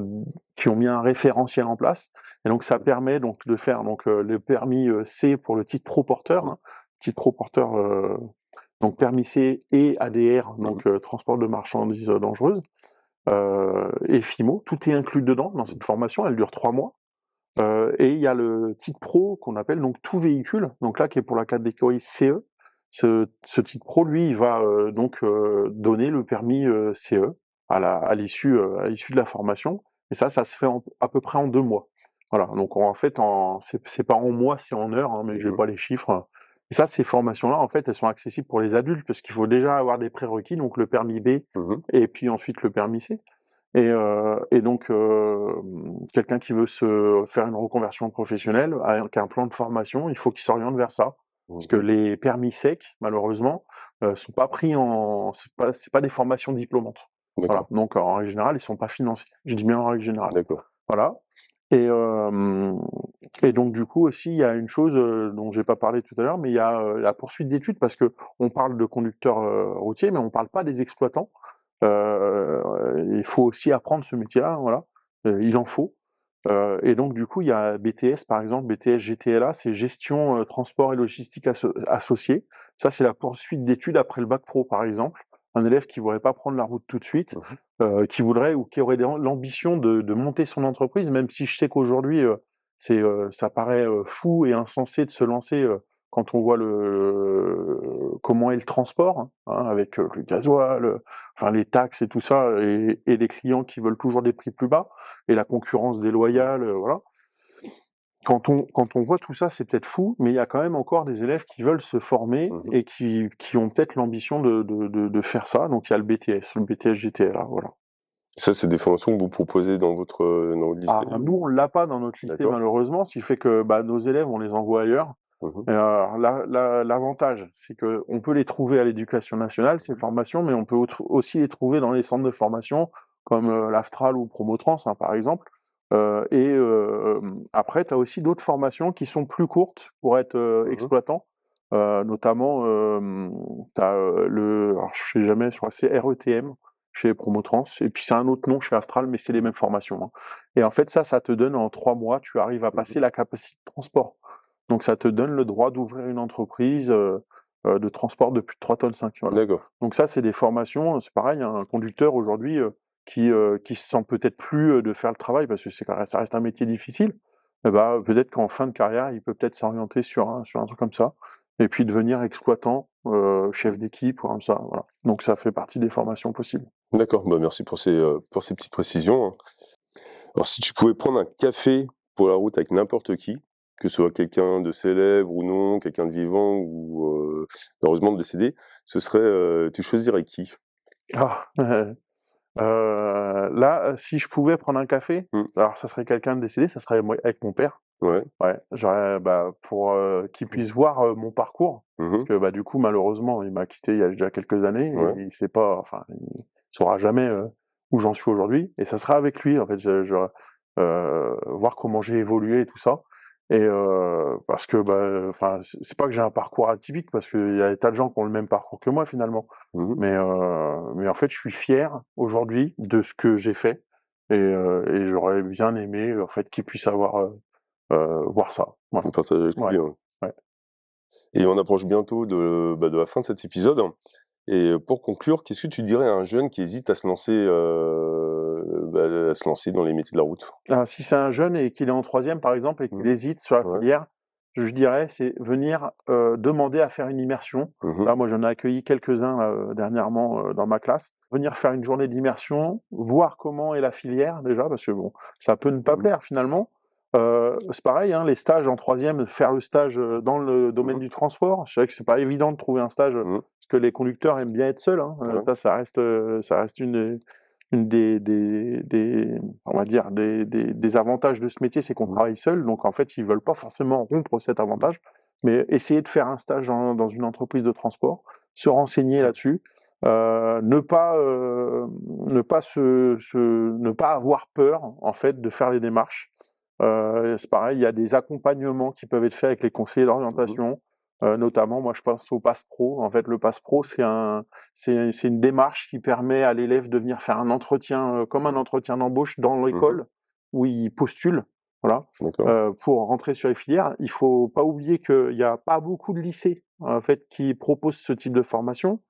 mis un référentiel en place. Et donc ça permet donc de faire donc, le permis, C pour le titre pro porteur, Mmh. hein. Titre pro porteur, donc permis C et ADR, Mmh. donc transport de marchandises, dangereuses, et FIMO. Tout est inclus dedans, dans Mmh. cette formation, elle dure 3 mois. Et il y a le titre pro qu'on appelle donc tout véhicule, donc là qui est pour la catégorie CE. Ce titre pro, lui, il va, donc donner le permis, CE à l'issue de la formation. Et ça se fait à peu près en 2 mois. Voilà, donc en fait, c'est pas en mois, c'est en heures, hein, mais j'ai Mmh. pas les chiffres. Et ça, ces formations-là, en fait, elles sont accessibles pour les adultes parce qu'il faut déjà avoir des prérequis, donc le permis B Mmh. et puis ensuite le permis C. Et donc quelqu'un qui veut se faire une reconversion professionnelle avec un plan de formation, il faut qu'il s'oriente vers ça. Parce que Mmh. les permis secs, malheureusement, sont pas pris en c'est pas des formations diplômantes. Voilà, D'accord, donc en règle générale, ils sont pas financés. Je dis bien en règle générale. d'accord. Voilà. Et donc du coup aussi, il y a une chose, dont j'ai pas parlé tout à l'heure, mais il y a, la poursuite d'études parce qu'on parle de conducteurs, routiers, mais on parle pas des exploitants. Il faut aussi apprendre ce métier-là, voilà, il en faut. Et donc du coup, il y a BTS par exemple, BTS GTLA, c'est gestion, transport et logistique associée. Ça, c'est la poursuite d'études après le bac pro, par exemple. Un élève qui voudrait pas prendre la route tout de suite, Mmh. qui voudrait ou qui aurait l'ambition de monter son entreprise, même si je sais qu'aujourd'hui, ça paraît, fou et insensé de se lancer, quand on voit comment est le transport, hein, avec, le gasoil, enfin les taxes et tout ça, et les clients qui veulent toujours des prix plus bas et la concurrence déloyale, voilà. Quand on voit tout ça, c'est peut-être fou, mais il y a quand même encore des élèves qui veulent se former Mmh. et qui ont peut-être l'ambition de faire ça. Donc il y a le BTS GTLA, voilà. Ça, c'est des formations que vous proposez dans votre lycée? Ah, nous, on l'a pas dans notre lycée D'accord. malheureusement, ce qui fait que, bah, nos élèves, on les envoie ailleurs. Mmh. Et alors l'avantage, c'est qu'on peut les trouver à l'éducation nationale, ces Mmh. formations, mais on peut aussi les trouver dans les centres de formation comme, l'Aftral ou Promotrans, hein, par exemple. Et après, tu as aussi d'autres formations qui sont plus courtes pour être, Mmh. exploitant. Notamment, tu as, alors je sais jamais, je crois que c'est RETM chez Promotrans et puis c'est un autre nom chez Aftral, mais c'est les mêmes Mmh. formations, hein. Et en fait, ça te donne en 3 mois, tu arrives à Mmh. passer la capacité de transport. Donc ça te donne le droit d'ouvrir une entreprise, de transport de plus de 3,5 tonnes, voilà. D'accord. Donc ça, c'est des formations, c'est pareil, un conducteur aujourd'hui, qui se sent peut-être plus, de faire le travail parce que ça reste un métier difficile, et bah, peut-être qu'en fin de carrière, il peut peut-être s'orienter sur un truc comme ça et puis devenir exploitant, chef Mmh. d'équipe ou comme ça, voilà. Donc ça fait partie des formations possibles. D'accord, bah, merci pour ces petites précisions, hein. Alors si tu pouvais prendre un café pour la route avec n'importe qui, que ce soit quelqu'un de célèbre ou non, quelqu'un de vivant ou heureusement de décédé, ce serait, tu choisirais qui? Ah, là, si je pouvais prendre un café, Mmh. alors ça serait quelqu'un de décédé, ça serait moi avec mon père. Ouais. Ouais, j'aurais bah, pour, qu'il Mmh. puisse voir, mon parcours. Parce Mmh. que, bah, du coup, malheureusement, il m'a quitté il y a déjà quelques années Ouais. et il sait pas enfin, il saura jamais, où j'en suis aujourd'hui et ça sera avec lui, en fait. Voir comment j'ai évolué et tout ça et parce que, bah, enfin, c'est pas que j'ai un parcours atypique parce qu'il y a des tas de gens qui ont le même parcours que moi, finalement. Mmh. Mais en fait, je suis fier, aujourd'hui, de ce que j'ai fait et j'aurais bien aimé, en fait, qu'il puisse avoir, voir ça, voilà. Partager avec Ouais, lui, ouais. ouais. Et on approche bientôt de la fin de cet épisode. Et pour conclure, qu'est-ce que tu dirais à un jeune qui hésite à se lancer, à se lancer dans les métiers de la route? Ah, si c'est un jeune et qu'il est en troisième par exemple et qu'il Mmh. hésite sur la Ouais. filière, je dirais, c'est venir, demander à faire une immersion. Mmh. Là, moi, j'en ai accueilli quelques-uns là, dernièrement, dans ma classe. Venir faire une journée d'immersion, voir comment est la filière déjà, parce que bon, ça peut ne pas Mmh. plaire finalement. C'est pareil, hein, les stages en troisième, faire le stage, dans le domaine Mmh. du transport, je sais que c'est pas évident de trouver un stage, Mmh. parce que les conducteurs aiment bien être seuls, hein, Ouais. ça reste une des on va dire des avantages de ce métier, c'est qu'on Mmh. travaille seul, donc en fait, ils veulent pas forcément rompre cet avantage, mais essayer de faire un stage dans une entreprise de transport, se renseigner là-dessus, ne pas ne pas avoir peur, en fait, de faire les démarches. C'est pareil, il y a des accompagnements qui peuvent être faits avec les conseillers Mmh. d'orientation, notamment, moi, je pense au Pass Pro. En fait, le Pass Pro, c'est une démarche qui permet à l'élève de venir faire un entretien, comme un entretien d'embauche dans Mmh. l'école où il postule, voilà, D'accord. pour rentrer sur les filières. Il faut pas oublier qu'il y a pas beaucoup de lycées, en fait, qui proposent ce type de formation,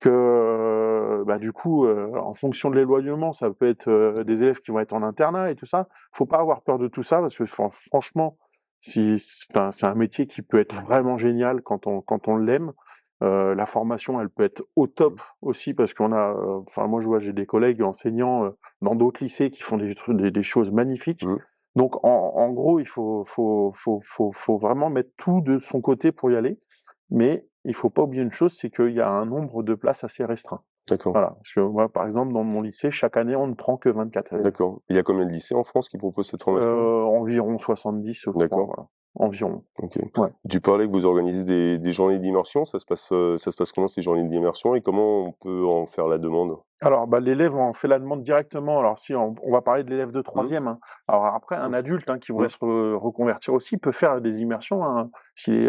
que, bah, du coup, en fonction de l'éloignement, ça peut être, des élèves qui vont être en internat et tout ça. Faut pas avoir peur de tout ça parce que franchement, si enfin, c'est un métier qui peut être vraiment génial quand on l'aime. La formation, elle peut être au Mmh. top aussi parce qu'on a, enfin moi je vois, j'ai des collègues enseignants, dans d'autres lycées qui font des choses magnifiques. Mmh. Donc en gros, il faut vraiment mettre tout de son côté pour y aller, mais il faut pas oublier une chose, c'est qu'il y a un nombre de places assez restreint. D'accord. Voilà, parce que moi, par exemple, dans mon lycée, chaque année, on ne prend que 24 élèves. D'accord. Il y a combien de lycées en France qui proposent cette formation-là? Environ 70, je crois, D'accord. voilà, environ, OK. ouais. Tu parlais que vous organisez des journées d'immersion, ça se passe comment ces journées d'immersion et comment on peut en faire la demande? Alors, bah, l'élève, on fait la demande directement. Alors si on va parler de l'élève de Mmh. troisième, hein. Alors après, un Mmh. adulte, hein, qui voudrait Mmh. se reconvertir aussi peut faire des immersions, hein. Si,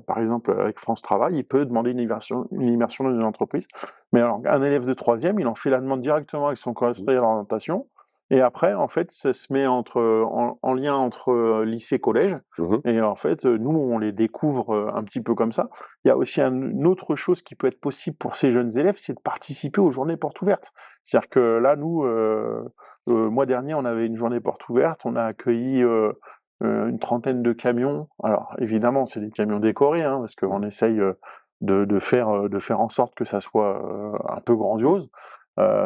par exemple, avec France Travail, il peut demander une immersion dans une entreprise. Mais alors, un élève de troisième, il en fait la demande directement avec son Mmh. conseiller d'orientation et après, en fait, ça se met en lien entre, lycée, collège Mmh. et en fait, nous, on les découvre, un petit peu comme ça. Il y a aussi une autre chose qui peut être possible pour ces jeunes élèves, c'est de participer aux journées portes ouvertes. C'est-à-dire que là, nous, le mois dernier, on avait une journée porte ouverte, on a accueilli, une trentaine de camions. Alors évidemment, c'est des camions décorés, hein, parce Mmh. qu'on essaye, de faire en sorte que ça soit, un peu grandiose.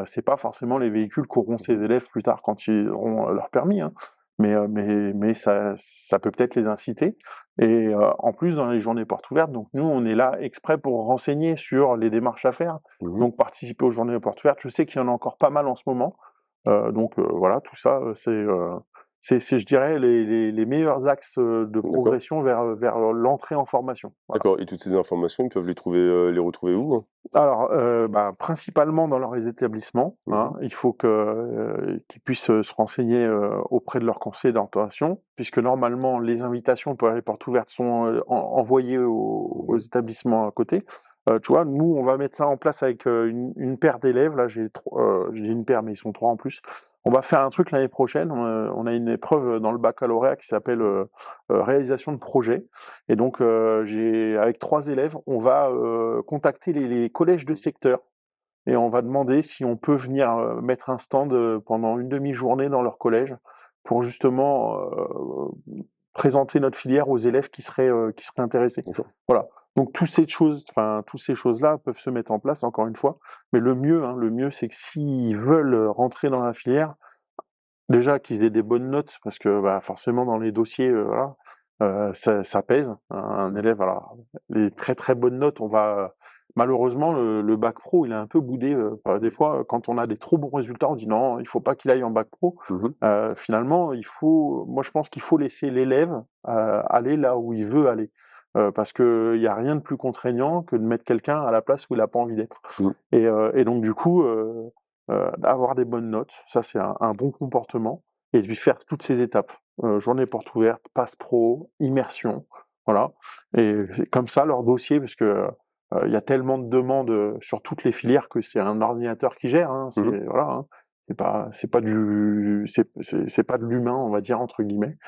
C'est pas forcément les véhicules qu'auront ces Mmh. élèves plus tard quand ils auront, leur permis, hein, mais ça peut peut-être les inciter et en plus, dans les journées portes ouvertes, donc nous, on est là exprès pour renseigner sur les démarches à faire, Mmh. donc participer aux journées portes ouvertes. Je sais qu'il y en a encore pas mal en ce moment, donc voilà, tout ça, c'est je dirais les meilleurs axes, de D'accord. progression vers l'entrée en formation. Voilà. D'accord et toutes ces informations, ils peuvent les retrouver où, hein? Alors, bah, principalement dans leurs établissements, Mmh. hein. Il faut que, qu'ils puissent, se renseigner, auprès de leur conseiller d'orientation, puisque normalement les invitations pour les portes ouvertes sont, envoyées aux Mmh. établissements à côté. Tu vois, nous, on va mettre ça en place avec, une paire d'élèves. Là, j'ai une paire, mais ils sont 3 en plus. On va faire un truc l'année prochaine, on a une épreuve dans le baccalauréat qui s'appelle, réalisation de projet et donc, avec 3 élèves, on va, contacter les collèges de secteur et on va demander si on peut venir, mettre un stand, pendant une demi-journée dans leur collège pour justement, présenter notre filière aux élèves qui seraient intéressés. D'accord. Voilà, donc toutes ces choses-là peuvent se mettre en place encore une fois, mais le mieux, c'est que s'ils veulent, rentrer dans la filière, déjà qu'ils aient des bonnes notes parce que, bah, forcément dans les dossiers, voilà, ça pèse. Un élève, alors les très, très bonnes notes, on va malheureusement le bac pro, il est un peu boudé, des fois, quand on a des trop bons résultats, on dit: «Non, il faut pas qu'il aille en bac pro». Mmh. Finalement, moi je pense qu'il faut laisser l'élève, aller là où il veut aller. Parce qu'il y a rien de plus contraignant que de mettre quelqu'un à la place où il a pas envie d'être. Mmh. Et donc du coup, avoir des bonnes notes, ça c'est un bon comportement et puis faire toutes ces étapes. Journée porte ouverte, passe pro, immersion, voilà. Et c'est comme ça leur dossier, parce que, il y a tellement de demandes, sur toutes les filières, que c'est un ordinateur qui gère, hein. Mmh. Voilà, hein. C'est pas de «l'humain», on va dire, entre guillemets,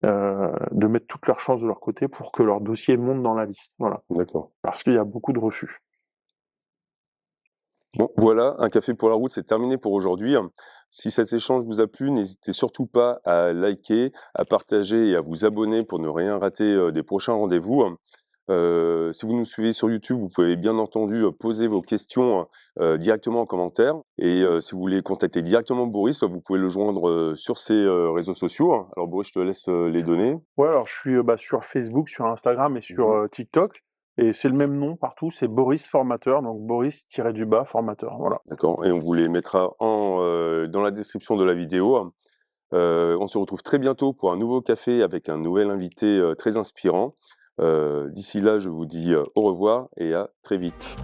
de mettre toutes leurs chances de leur côté pour que leur dossier monte dans la liste, voilà. D'accord. Parce qu'il y a beaucoup de refus. Bon, voilà, un café pour la route, c'est terminé pour aujourd'hui. Si cet échange vous a plu, n'hésitez surtout pas à liker, à partager et à vous abonner pour ne rien rater des prochains rendez-vous. Si vous nous suivez sur YouTube, vous pouvez bien entendu poser vos questions directement en commentaire. Et si vous voulez contacter directement Boris, vous pouvez le joindre sur ses réseaux sociaux. Alors Boris, je te laisse les donner. Ouais, alors je suis, sur Facebook, sur Instagram et sur, Mhm. TikTok, et c'est le même nom partout, c'est Boris Formateur, donc Boris-du-bas formateur, voilà. D'accord, et on vous les mettra dans la description de la vidéo. On se retrouve très bientôt pour un nouveau café avec un nouvel invité très inspirant. D'ici là, je vous dis au revoir et à très vite.